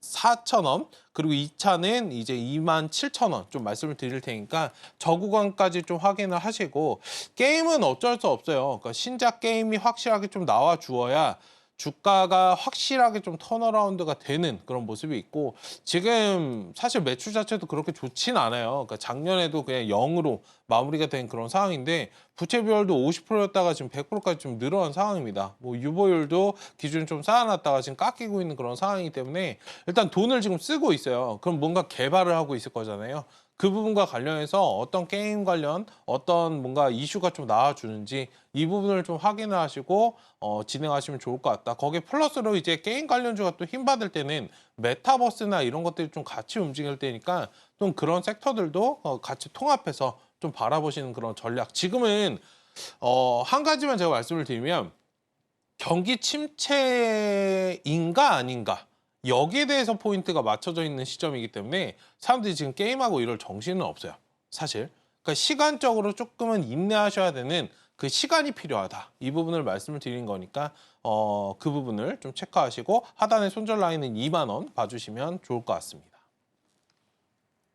24,000원, 그리고 2차는 이제 27,000원 좀 말씀을 드릴 테니까 저 구간까지 좀 확인을 하시고, 게임은 어쩔 수 없어요. 그러니까 신작 게임이 확실하게 좀 나와 주어야 주가가 확실하게 좀 턴어라운드가 되는 그런 모습이 있고 지금 사실 매출 자체도 그렇게 좋진 않아요. 그러니까 작년에도 그냥 0으로 마무리가 된 그런 상황인데 부채 비율도 50%였다가 지금 100%까지 좀 늘어난 상황입니다. 뭐 유보율도 기준 좀 쌓아놨다가 지금 깎이고 있는 그런 상황이기 때문에 일단 돈을 지금 쓰고 있어요. 그럼 뭔가 개발을 하고 있을 거잖아요. 그 부분과 관련해서 어떤 게임 관련 어떤 뭔가 이슈가 좀 나와주는지 이 부분을 좀 확인을 하시고 진행하시면 좋을 것 같다. 거기에 플러스로 이제 게임 관련주가 또 힘받을 때는 메타버스나 이런 것들이 좀 같이 움직일 때니까 좀 그런 섹터들도 같이 통합해서 좀 바라보시는 그런 전략. 지금은 한 가지만 제가 말씀을 드리면 경기 침체인가 아닌가 여기에 대해서 포인트가 맞춰져 있는 시점이기 때문에 사람들이 지금 게임하고 이럴 정신은 없어요. 사실. 그러니까 시간적으로 조금은 인내하셔야 되는 그 시간이 필요하다. 이 부분을 말씀을 드린 거니까 그 부분을 좀 체크하시고 하단의 손절 라인은 2만 원 봐주시면 좋을 것 같습니다.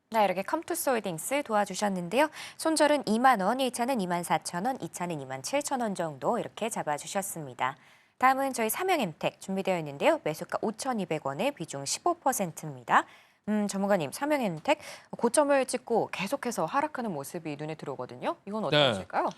네, 이렇게 컴투스홀딩스 도와주셨는데요. 손절은 2만 원, 1차는 24,000원, 2차는 27,000원 정도 이렇게 잡아주셨습니다. 다음은 저희 삼형엠텍 준비되어 있는데요. 매수가 5,200원에 비중 15%입니다. 전문가님, 삼형엠텍 고점을 찍고 계속해서 하락하는 모습이 눈에 들어오거든요. 이건 어떠실까요?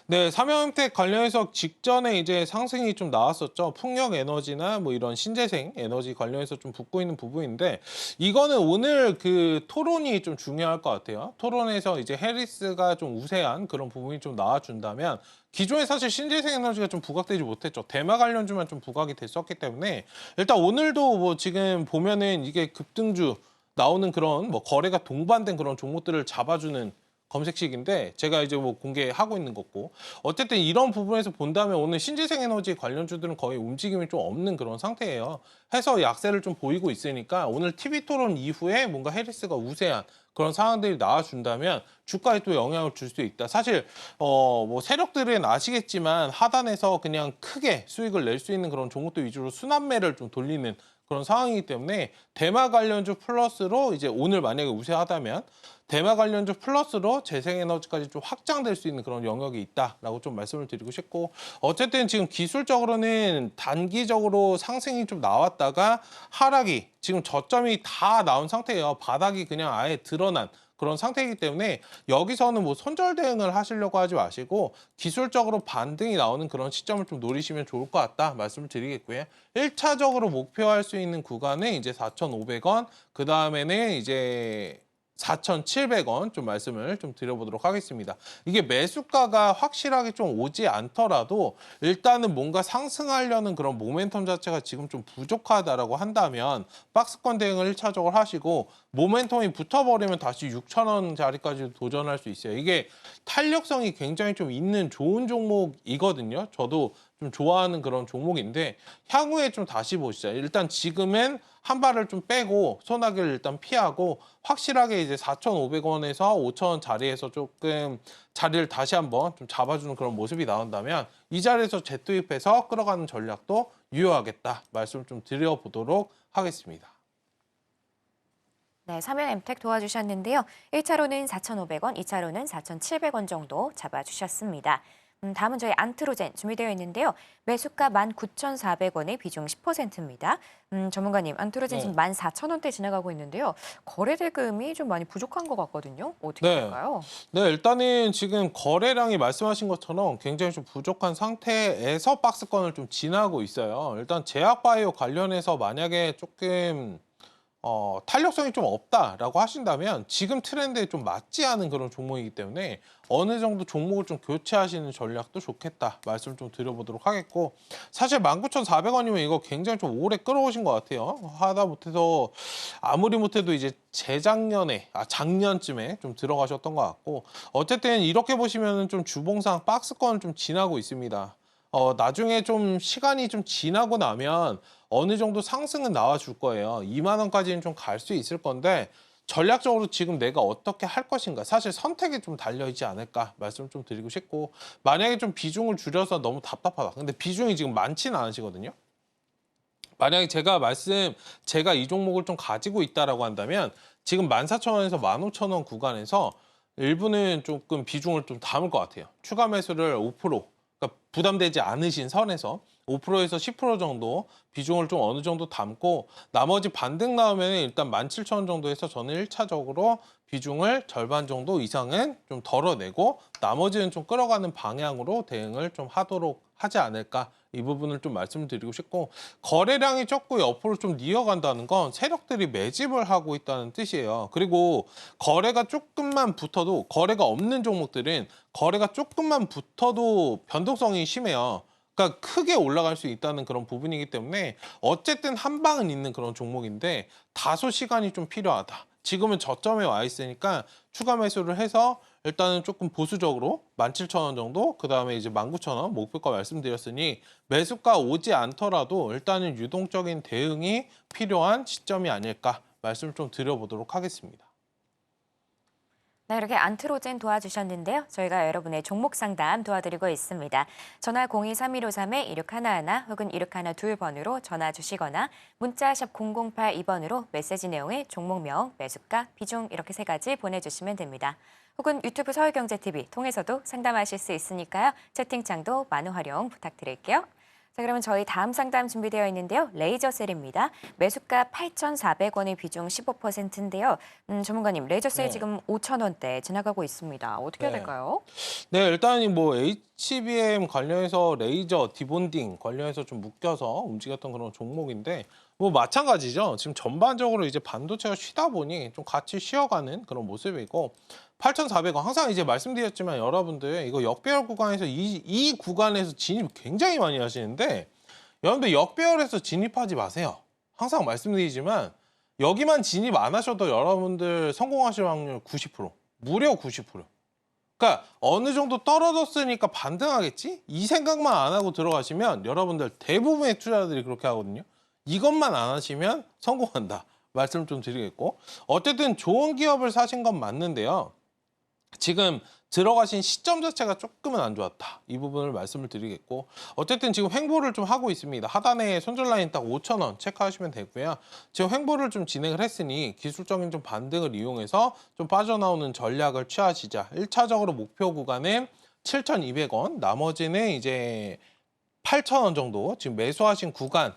네, 삼형엠텍 관련해서 직전에 이제 상승이 좀 나왔었죠. 풍력에너지나 뭐 이런 신재생 에너지 관련해서 좀 붙고 있는 부분인데 이거는 오늘 그 토론이 좀 중요할 것 같아요. 토론에서 이제 해리스가 좀 우세한 그런 부분이 좀 나와준다면 기존에 사실 신재생 에너지가 좀 부각되지 못했죠. 대마 관련주만 좀 부각이 됐었기 때문에 일단 오늘도 뭐 지금 보면은 이게 급등주 나오는 그런 뭐 거래가 동반된 그런 종목들을 잡아주는 검색식인데 제가 이제 뭐 공개하고 있는 거고 어쨌든 이런 부분에서 본다면 오늘 신재생 에너지 관련주들은 거의 움직임이 좀 없는 그런 상태예요. 해서 약세를 좀 보이고 있으니까 오늘 TV 토론 이후에 뭔가 해리스가 우세한 그런 상황들이 나와준다면 주가에 또 영향을 줄 수 있다. 사실 뭐 세력들은 아시겠지만 하단에서 그냥 크게 수익을 낼 수 있는 그런 종목들 위주로 순환매를 좀 돌리는 그런 상황이기 때문에 대마 관련주 플러스로 이제 오늘 만약에 우세하다면 대마 관련주 플러스로 재생에너지까지 좀 확장될 수 있는 그런 영역이 있다라고 좀 말씀을 드리고 싶고 어쨌든 지금 기술적으로는 단기적으로 상승이 좀 나왔다가 하락이 지금 저점이 다 나온 상태예요. 바닥이 그냥 아예 드러난 그런 상태이기 때문에 여기서는 뭐 손절 대응을 하시려고 하지 마시고 기술적으로 반등이 나오는 그런 시점을 좀 노리시면 좋을 것 같다 말씀을 드리겠고요. 1차적으로 목표할 수 있는 구간은 이제 4,500원, 그 다음에는 이제 4,700원 좀 말씀을 좀 드려보도록 하겠습니다. 이게 매수가가 확실하게 좀 오지 않더라도 일단은 뭔가 상승하려는 그런 모멘텀 자체가 지금 좀 부족하다라고 한다면 박스권 대응을 1차적으로 하시고 모멘텀이 붙어버리면 다시 6,000원 자리까지 도전할 수 있어요. 이게 탄력성이 굉장히 좀 있는 좋은 종목이거든요. 저도 좀 좋아하는 그런 종목인데 향후에 좀 다시 보시자. 일단 지금은 한 발을 좀 빼고 소나기를 일단 피하고 확실하게 이제 4,500원에서 5,000원 자리에서 조금 자리를 다시 한번 좀 잡아주는 그런 모습이 나온다면 이 자리에서 재투입해서 끌어가는 전략도 유효하겠다 말씀 좀 드려보도록 하겠습니다. 네, 삼형엠텍 도와주셨는데요. 1차로는 4,500원, 2차로는 4,700원 정도 잡아주셨습니다. 다음은 저희 안트로젠 준비되어 있는데요. 매수가 19,400원에 비중 10%입니다. 전문가님, 안트로젠 지금 14,000원대 지나가고 있는데요. 거래 대금이 좀 많이 부족한 것 같거든요. 어떻게 될까요? 네, 일단은 지금 거래량이 말씀하신 것처럼 굉장히 좀 부족한 상태에서 박스권을 좀 지나고 있어요. 일단 제약바이오 관련해서 만약에 조금 탄력성이 좀 없다라고 하신다면 지금 트렌드에 좀 맞지 않은 그런 종목이기 때문에 어느 정도 종목을 좀 교체하시는 전략도 좋겠다 말씀 좀 드려보도록 하겠고 사실 19,400원이면 이거 굉장히 좀 오래 끌어오신 것 같아요. 하다 못해서 아무리 못해도 이제 재작년에 작년쯤에 좀 들어가셨던 것 같고 어쨌든 이렇게 보시면은 좀 주봉상 박스권을 좀 지나고 있습니다. 나중에 좀 시간이 좀 지나고 나면 어느 정도 상승은 나와줄 거예요. 2만 원까지는 좀 갈 수 있을 건데 전략적으로 지금 내가 어떻게 할 것인가 사실 선택이 좀 달려있지 않을까 말씀 좀 드리고 싶고 만약에 좀 비중을 줄여서 너무 답답하다. 근데 비중이 지금 많지는 않으시거든요. 만약에 제가 이 종목을 좀 가지고 있다라고 한다면 지금 14,000원에서 15,000원 구간에서 일부는 조금 비중을 좀 담을 것 같아요. 추가 매수를 5%. 그러니까 부담되지 않으신 선에서 5%에서 10% 정도 비중을 좀 어느 정도 담고 나머지 반등 나오면 일단 17,000원 정도 해서 저는 1차적으로 비중을 절반 정도 이상은 좀 덜어내고 나머지는 좀 끌어가는 방향으로 대응을 좀 하도록 하지 않을까 이 부분을 좀 말씀드리고 싶고 거래량이 적고 옆으로 좀 이어간다는 건 세력들이 매집을 하고 있다는 뜻이에요. 그리고 거래가 조금만 붙어도 거래가 없는 종목들은 거래가 조금만 붙어도 변동성이 심해요. 그러니까 크게 올라갈 수 있다는 그런 부분이기 때문에 어쨌든 한 방은 있는 그런 종목인데 다소 시간이 좀 필요하다. 지금은 저점에 와 있으니까 추가 매수를 해서 일단은 조금 보수적으로 17,000원 정도, 그 다음에 이제 19,000원 목표가 말씀드렸으니 매수가 오지 않더라도 일단은 유동적인 대응이 필요한 시점이 아닐까 말씀 좀 드려보도록 하겠습니다. 네, 이렇게 안트로젠 도와주셨는데요. 저희가 여러분의 종목 상담 도와드리고 있습니다. 전화 023153-1611 혹은 1612번으로 전화 주시거나 문자 샵 0082번으로 메시지 내용에 종목명, 매수가, 비중 이렇게 3가지 보내주시면 됩니다. 혹은 유튜브 서울경제TV 통해서도 상담하실 수 있으니까요. 채팅창도 많은 활용 부탁드릴게요. 자, 그러면 저희 다음 상담 준비되어 있는데요. 레이저셀입니다. 매수가 8,400원의 비중 15%인데요. 전문가님, 레이저셀 네. 지금 5,000원대 지나가고 있습니다. 어떻게 해야 네. 될까요? 네, 일단 뭐 HBM 관련해서 레이저 디본딩 관련해서 좀 묶여서 움직였던 그런 종목인데 뭐 마찬가지죠. 지금 전반적으로 이제 반도체가 쉬다 보니 좀 같이 쉬어가는 그런 모습이고 8,400원 항상 이제 말씀드렸지만 여러분들 이거 역배열 구간에서 이 구간에서 진입 굉장히 많이 하시는데 여러분들 역배열에서 진입하지 마세요. 항상 말씀드리지만 여기만 진입 안 하셔도 여러분들 성공하실 확률 90%, 무려 90%. 그러니까 어느 정도 떨어졌으니까 반등하겠지? 이 생각만 안 하고 들어가시면 여러분들 대부분의 투자자들이 그렇게 하거든요. 이것만 안 하시면 성공한다. 말씀 좀 드리겠고. 어쨌든 좋은 기업을 사신 건 맞는데요. 지금 들어가신 시점 자체가 조금은 안 좋았다. 이 부분을 말씀을 드리겠고 어쨌든 지금 횡보를 좀 하고 있습니다. 하단에 손절 라인 딱 5,000원 체크하시면 되고요. 지금 횡보를 좀 진행을 했으니 기술적인 좀 반등을 이용해서 좀 빠져나오는 전략을 취하시자. 1차적으로 목표 구간은 7,200원, 나머지는 이제 8,000원 정도 지금 매수하신 구간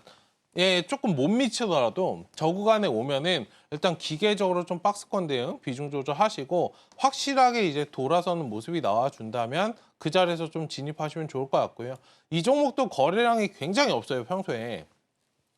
예, 조금 못 미치더라도 저 구간에 오면은 일단 기계적으로 좀 박스권 대응 비중 조절하시고 확실하게 이제 돌아서는 모습이 나와준다면 그 자리에서 좀 진입하시면 좋을 것 같고요. 이 종목도 거래량이 굉장히 없어요, 평소에.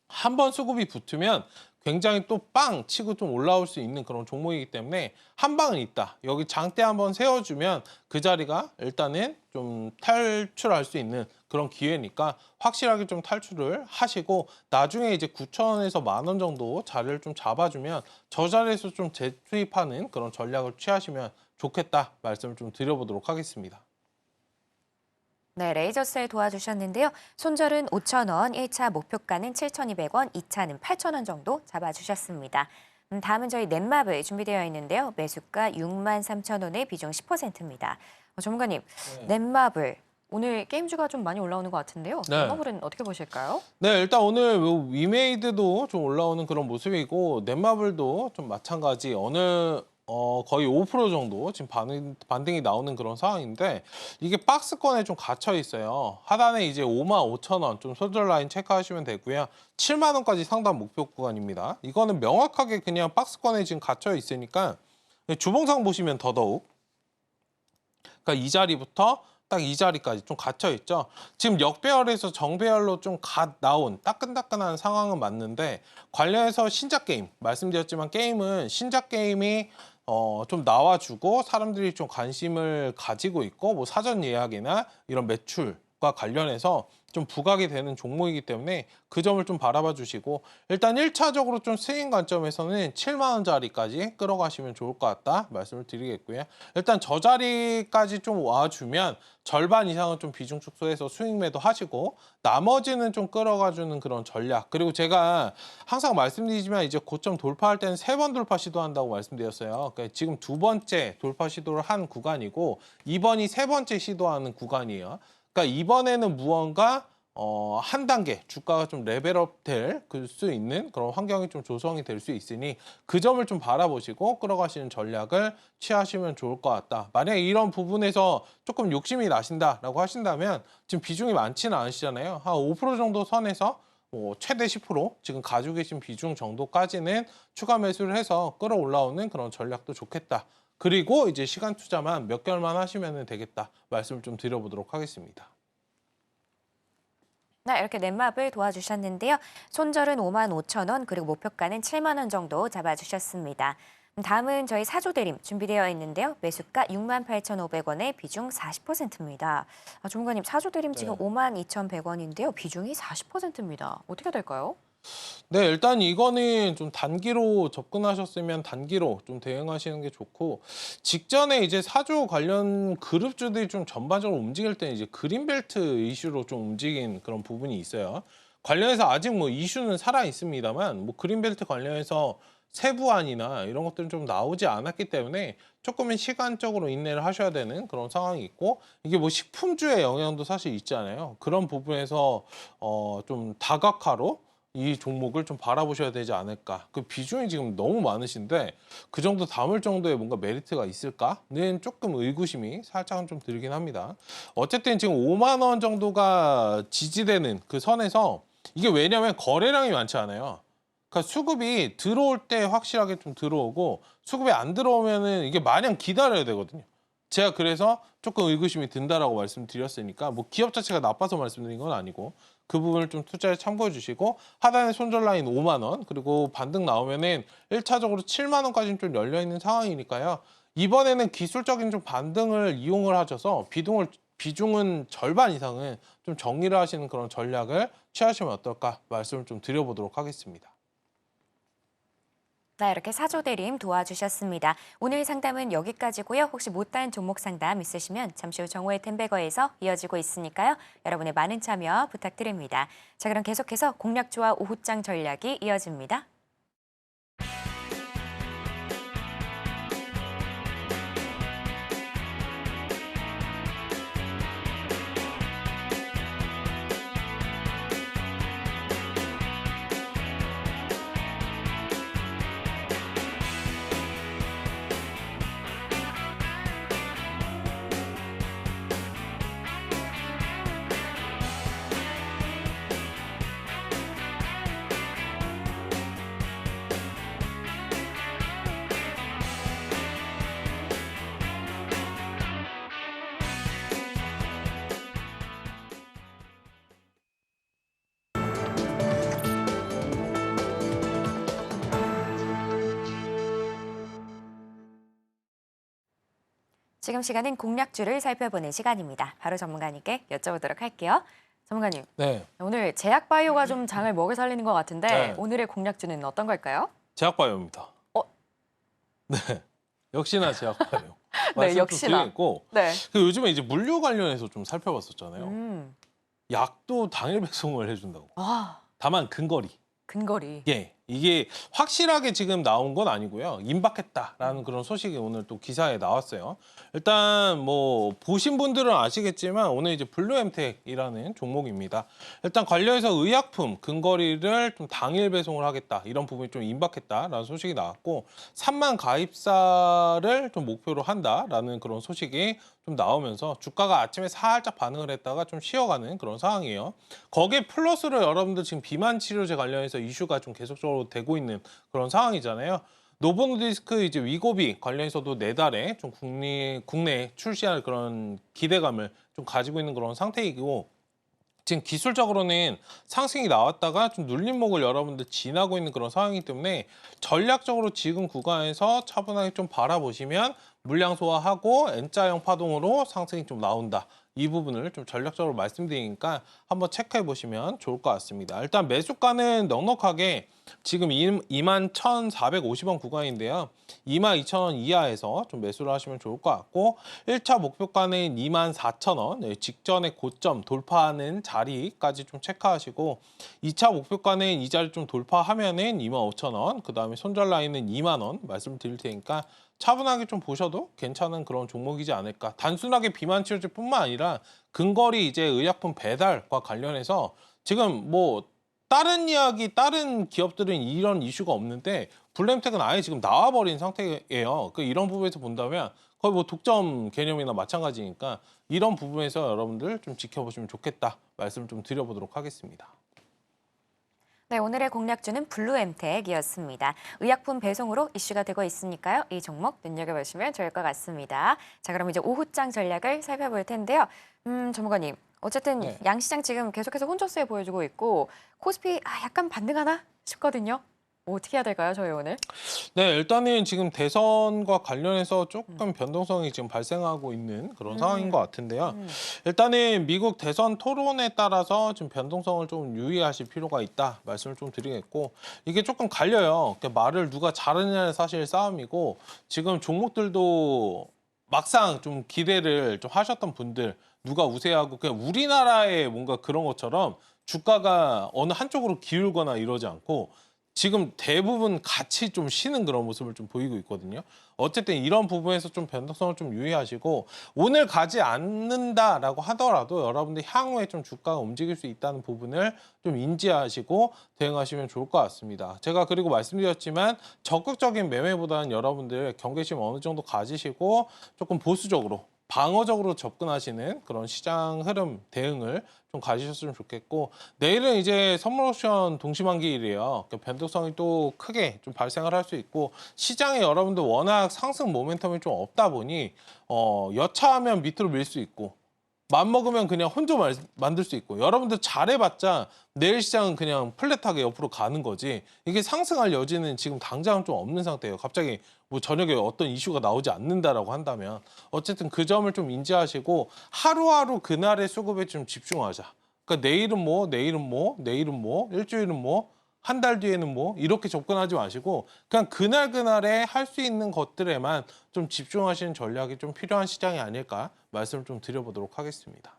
한 번 수급이 붙으면 굉장히 또 빵 치고 좀 올라올 수 있는 그런 종목이기 때문에 한 방은 있다. 여기 장대 한번 세워주면 그 자리가 일단은 좀 탈출할 수 있는 그런 기회니까 확실하게 좀 탈출을 하시고 나중에 이제 9,000원에서 10,000원 정도 자리를 좀 잡아주면 저 자리에서 좀 재투입하는 그런 전략을 취하시면 좋겠다 말씀을 좀 드려보도록 하겠습니다. 네, 레이저셀 도와주셨는데요. 손절은 5,000원, 1차 목표가는 7,200원, 2차는 8,000원 정도 잡아주셨습니다. 다음은 저희 넷마블 준비되어 있는데요. 매수가 63,000원의 비중 10%입니다. 전문가님, 넷마블 오늘 게임주가 좀 많이 올라오는 것 같은데요. 네. 넷마블은 어떻게 보실까요? 네, 일단 오늘 위메이드도 좀 올라오는 그런 모습이고 넷마블도 좀 마찬가지 거의 5% 정도 지금 반등이 나오는 그런 상황인데 이게 박스권에 좀 갇혀 있어요. 하단에 이제 55,000원 좀 손절 라인 체크하시면 되고요. 7만 원까지 상단 목표 구간입니다. 이거는 명확하게 그냥 박스권에 지금 갇혀 있으니까 주봉상 보시면 더더욱 그러니까 이 자리부터 딱 이 자리까지 좀 갇혀 있죠. 지금 역배열에서 정배열로 좀 갓 나온 따끈따끈한 상황은 맞는데 관련해서 신작 게임 말씀드렸지만 게임은 신작 게임이 좀 나와주고 사람들이 좀 관심을 가지고 있고 뭐 사전 예약이나 이런 매출과 관련해서 좀 부각이 되는 종목이기 때문에 그 점을 좀 바라봐 주시고 일단 1차적으로 좀 스윙 관점에서는 7만 원짜리까지 끌어가시면 좋을 것 같다 말씀을 드리겠고요. 일단 저 자리까지 좀 와주면 절반 이상은 좀 비중 축소해서 수익 매도 하시고 나머지는 좀 끌어가주는 그런 전략. 그리고 제가 항상 말씀드리지만 이제 고점 돌파할 때는 3번 돌파 시도한다고 말씀드렸어요. 그러니까 지금 2번째 돌파 시도를 한 구간이고 이번이 3번째 시도하는 구간이에요. 그러니까 이번에는 무언가 한 단계 주가가 좀 레벨업 될 수 있는 그런 환경이 좀 조성이 될 수 있으니 그 점을 좀 바라보시고 끌어가시는 전략을 취하시면 좋을 것 같다. 만약에 이런 부분에서 조금 욕심이 나신다라고 하신다면 지금 비중이 많지는 않으시잖아요. 한 5% 정도 선에서 최대 10% 지금 가지고 계신 비중 정도까지는 추가 매수를 해서 끌어올라오는 그런 전략도 좋겠다. 그리고 이제 시간 투자만 몇 개월만 하시면 되겠다. 말씀을 좀 드려보도록 하겠습니다. 네, 이렇게 넷마블 도와주셨는데요. 손절은 55,000원, 그리고 목표가는 7만 원 정도 잡아주셨습니다. 다음은 저희 사조대림 준비되어 있는데요. 매수가 68,500원에 비중 40%입니다. 전문가님, 사조대림 지금 네. 52,100원인데요. 비중이 40%입니다. 어떻게 될까요? 네, 일단 이거는 좀 단기로 접근하셨으면 단기로 좀 대응하시는 게 좋고, 직전에 이제 사조 관련 그룹주들이 좀 전반적으로 움직일 때 이제 그린벨트 이슈로 좀 움직인 그런 부분이 있어요. 관련해서 아직 뭐 이슈는 살아 있습니다만, 뭐 그린벨트 관련해서 세부안이나 이런 것들은 좀 나오지 않았기 때문에 조금은 시간적으로 인내를 하셔야 되는 그런 상황이 있고, 이게 뭐 식품주의 영향도 사실 있잖아요. 그런 부분에서 좀 다각화로 이 종목을 좀 바라보셔야 되지 않을까. 그 비중이 지금 너무 많으신데 그 정도 담을 정도의 뭔가 메리트가 있을까는 조금 의구심이 살짝은 좀 들긴 합니다. 어쨌든 지금 5만 원 정도가 지지되는 그 선에서 이게 왜냐면 거래량이 많지 않아요. 그러니까 수급이 들어올 때 확실하게 좀 들어오고 수급이 안 들어오면은 이게 마냥 기다려야 되거든요. 제가 그래서 조금 의구심이 든다라고 말씀드렸으니까 뭐 기업 자체가 나빠서 말씀드린 건 아니고 그 부분을 좀 투자에 참고해 주시고 하단에 손절 라인 5만 원 그리고 반등 나오면은 1차적으로 7만 원까지는 좀 열려 있는 상황이니까요. 이번에는 기술적인 좀 반등을 이용을 하셔서 비중은 절반 이상은 좀 정리를 하시는 그런 전략을 취하시면 어떨까 말씀을 좀 드려보도록 하겠습니다. 네, 이렇게 사조대림 도와주셨습니다. 오늘 상담은 여기까지고요. 혹시 못다한 종목 상담 있으시면 잠시 후 정오의 텐베거에서 이어지고 있으니까요. 여러분의 많은 참여 부탁드립니다. 자, 그럼 계속해서 공략주와 오후장 전략이 이어집니다. 지금 시간은 공략주를 살펴보는 시간입니다. 바로 전문가님께 여쭤보도록 할게요. 전문가님, 네, 오늘 제약바이오가 좀 장을 먹여 살리는 것 같은데 네. 오늘의 공략주는 어떤 걸까요? 제약바이오입니다. 어? 네, 역시나 제약바이오. 네, 말씀 역시나. 좀 드리겠고 네. 요즘에 이제 물류 관련해서 좀 살펴봤었잖아요. 음. 약도 당일 배송을 해준다고. 아, 다만 근거리. 근거리. 예, 이게 확실하게 지금 나온 건 아니고요. 임박했다라는 그런 소식이 오늘 또 기사에 나왔어요. 일단 뭐 보신 분들은 아시겠지만 오늘 이제 블루엠텍이라는 종목입니다. 일단 관련해서 의약품 근거리를 좀 당일 배송을 하겠다 이런 부분이 좀 임박했다라는 소식이 나왔고 3만 가입사를 좀 목표로 한다라는 그런 소식이 좀 나오면서 주가가 아침에 살짝 반응을 했다가 좀 쉬어가는 그런 상황이에요. 거기에 플러스로 여러분들 지금 비만 치료제 관련해서 이슈가 좀 계속적으로 되고 있는 그런 상황이잖아요. 노보노디스크 이제 위고비 관련해서도 내달에 좀 국내에 출시할 그런 기대감을 좀 가지고 있는 그런 상태이고 지금 기술적으로는 상승이 나왔다가 좀 눌림목을 여러분들 지나고 있는 그런 상황이기 때문에 전략적으로 지금 구간에서 차분하게 좀 바라보시면 물량 소화하고 N자형 파동으로 상승이 좀 나온다. 이 부분을 좀 전략적으로 말씀드리니까 한번 체크해 보시면 좋을 것 같습니다. 일단 매수가는 넉넉하게 지금 21,450원 구간인데요. 22,000원 이하에서 좀 매수를 하시면 좋을 것 같고 1차 목표가는 24,000원 직전에 고점 돌파하는 자리까지 좀 체크하시고 2차 목표가는 이 자리 좀 돌파하면은 25,000원 그다음에 손절 라인은 2만 원 말씀드릴 테니까 차분하게 좀 보셔도 괜찮은 그런 종목이지 않을까. 단순하게 비만 치료제뿐만 아니라 근거리 이제 의약품 배달과 관련해서 지금 뭐 다른 이야기, 다른 기업들은 이런 이슈가 없는데 블랙텍은 아예 지금 나와버린 상태예요. 이런 부분에서 본다면 거의 뭐 독점 개념이나 마찬가지니까 이런 부분에서 여러분들 좀 지켜보시면 좋겠다 말씀을 좀 드려보도록 하겠습니다. 네, 오늘의 공략주는 블루엠텍이었습니다. 의약품 배송으로 이슈가 되고 있으니까요. 이 종목 눈여겨보시면 좋을 것 같습니다. 자, 그럼 이제 오후장 전략을 살펴볼 텐데요. 전문가님, 어쨌든 네. 양시장 지금 계속해서 혼조세 보여주고 있고 코스피 약간 반등하나 싶거든요. 뭐 어떻게 해야 될까요, 저희 오늘? 네, 일단은 지금 대선과 관련해서 조금 변동성이 지금 발생하고 있는 그런 상황인 것 같은데요. 일단은 미국 대선 토론에 따라서 좀 변동성을 좀 유의하실 필요가 있다 말씀을 좀 드리겠고 이게 조금 갈려요. 그러니까 말을 누가 잘하느냐는 사실 싸움이고 지금 종목들도 막상 좀 기대를 좀 하셨던 분들 누가 우세하고 그냥 우리나라의 뭔가 그런 것처럼 주가가 어느 한쪽으로 기울거나 이러지 않고 지금 대부분 같이 좀 쉬는 그런 모습을 좀 보이고 있거든요. 어쨌든 이런 부분에서 좀 변동성을 좀 유의하시고 오늘 가지 않는다라고 하더라도 여러분들 향후에 좀 주가가 움직일 수 있다는 부분을 좀 인지하시고 대응하시면 좋을 것 같습니다. 제가 그리고 말씀드렸지만 적극적인 매매보다는 여러분들 경계심 어느 정도 가지시고 조금 보수적으로 방어적으로 접근하시는 그런 시장 흐름 대응을 좀 가지셨으면 좋겠고 내일은 이제 선물 옵션 동시만기일이에요. 그러니까 변동성이 또 크게 좀 발생을 할 수 있고 시장에 여러분들 워낙 상승 모멘텀이 좀 없다 보니 여차하면 밑으로 밀 수 있고 맘먹으면 그냥 혼조 만들 수 있고 여러분들 잘해봤자 내일 시장은 그냥 플랫하게 옆으로 가는 거지 이게 상승할 여지는 지금 당장은 좀 없는 상태예요. 갑자기 뭐 저녁에 어떤 이슈가 나오지 않는다라고 한다면 어쨌든 그 점을 좀 인지하시고 하루하루 그날의 수급에 좀 집중하자. 그러니까 내일은 뭐, 내일은 뭐, 내일은 뭐, 일주일은 뭐, 한 달 뒤에는 뭐 이렇게 접근하지 마시고 그냥 그날그날에 할 수 있는 것들에만 좀 집중하시는 전략이 좀 필요한 시장이 아닐까 말씀을 좀 드려보도록 하겠습니다.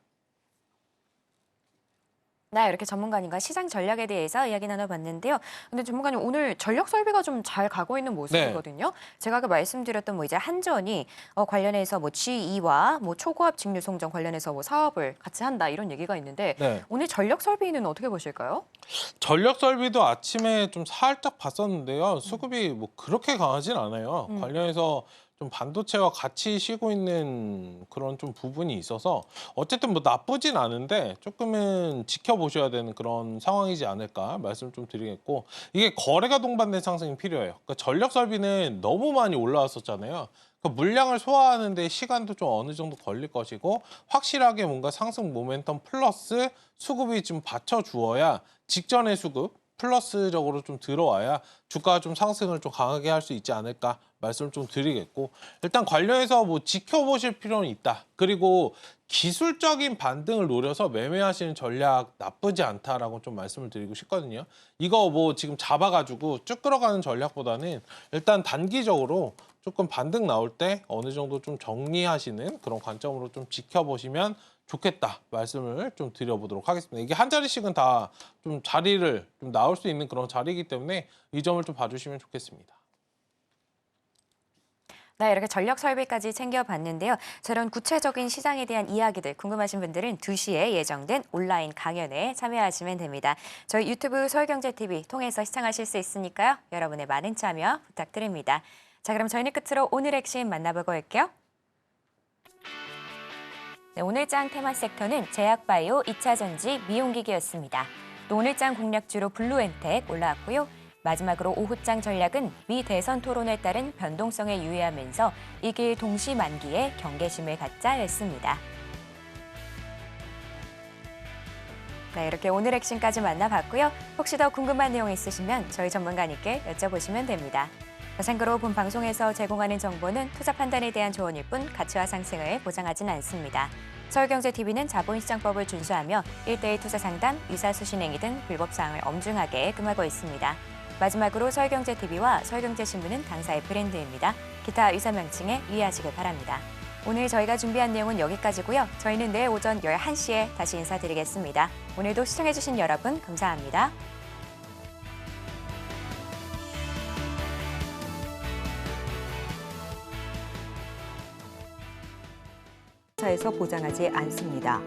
네, 이렇게 전문가님과 시장 전략에 대해서 이야기 나눠봤는데요. 근데 전문가님 오늘 전력 설비가 좀 잘 가고 있는 모습이거든요. 제가 아까 말씀드렸던 뭐 이제 한전이 관련해서 뭐 G2와 뭐 초고압 직류 송전 관련해서 뭐 사업을 같이 한다 이런 얘기가 있는데 오늘 전력 설비는 어떻게 보실까요? 전력 설비도 아침에 좀 살짝 봤었는데요. 수급이 뭐 그렇게 강하진 않아요. 관련해서 좀 반도체와 같이 쉬고 있는 그런 좀 부분이 있어서 어쨌든 뭐 나쁘진 않은데 조금은 지켜보셔야 되는 그런 상황이지 않을까 말씀 좀 드리겠고 이게 거래가 동반된 상승이 필요해요. 그러니까 전력 설비는 너무 많이 올라왔었잖아요. 그러니까 물량을 소화하는 데 시간도 좀 어느 정도 걸릴 것이고 확실하게 뭔가 상승 모멘텀 플러스 수급이 좀 받쳐주어야 직전의 수급 플러스적으로 좀 들어와야 주가가 좀 상승을 좀 강하게 할 수 있지 않을까 말씀을 좀 드리겠고 일단 관련해서 뭐 지켜보실 필요는 있다. 그리고 기술적인 반등을 노려서 매매하시는 전략 나쁘지 않다라고 좀 말씀을 드리고 싶거든요. 이거 뭐 지금 잡아가지고 쭉 끌어가는 전략보다는 일단 단기적으로 조금 반등 나올 때 어느 정도 좀 정리하시는 그런 관점으로 좀 지켜보시면 좋겠다 말씀을 좀 드려보도록 하겠습니다. 이게 한 자리씩은 다 좀 자리를 좀 나올 수 있는 그런 자리이기 때문에 이 점을 좀 봐주시면 좋겠습니다. 네, 이렇게 전력 설비까지 챙겨봤는데요. 저런 구체적인 시장에 대한 이야기들 궁금하신 분들은 2시에 예정된 온라인 강연에 참여하시면 됩니다. 저희 유튜브 서울경제TV 통해서 시청하실 수 있으니까요. 여러분의 많은 참여 부탁드립니다. 자, 그럼 저희는 끝으로 오늘 핵심 만나보고 올게요. 네, 오늘장 테마 섹터는 제약바이오, 2차 전지, 미용기기였습니다. 또 오늘장 공략주로 블루엠텍 올라왔고요. 마지막으로 오후장 전략은 미 대선 토론에 따른 변동성에 유의하면서 이길 동시만기에 경계심을 갖자였습니다. 네, 이렇게 오늘 핵심까지 만나봤고요. 혹시 더 궁금한 내용 있으시면 저희 전문가님께 여쭤보시면 됩니다. 참고로 본 방송에서 제공하는 정보는 투자 판단에 대한 조언일 뿐 가치와 상승을 보장하진 않습니다. 서울경제TV는 자본시장법을 준수하며 1:1 투자 상담, 유사수신행위 등 불법 사항을 엄중하게 금하고 있습니다. 마지막으로 서울경제TV와 서울경제신문은 당사의 브랜드입니다. 기타 유사 명칭에 유의하시길 바랍니다. 오늘 저희가 준비한 내용은 여기까지고요. 저희는 내일 오전 11시에 다시 인사드리겠습니다. 오늘도 시청해주신 여러분 감사합니다. 방송사에서 보장하지 않습니다.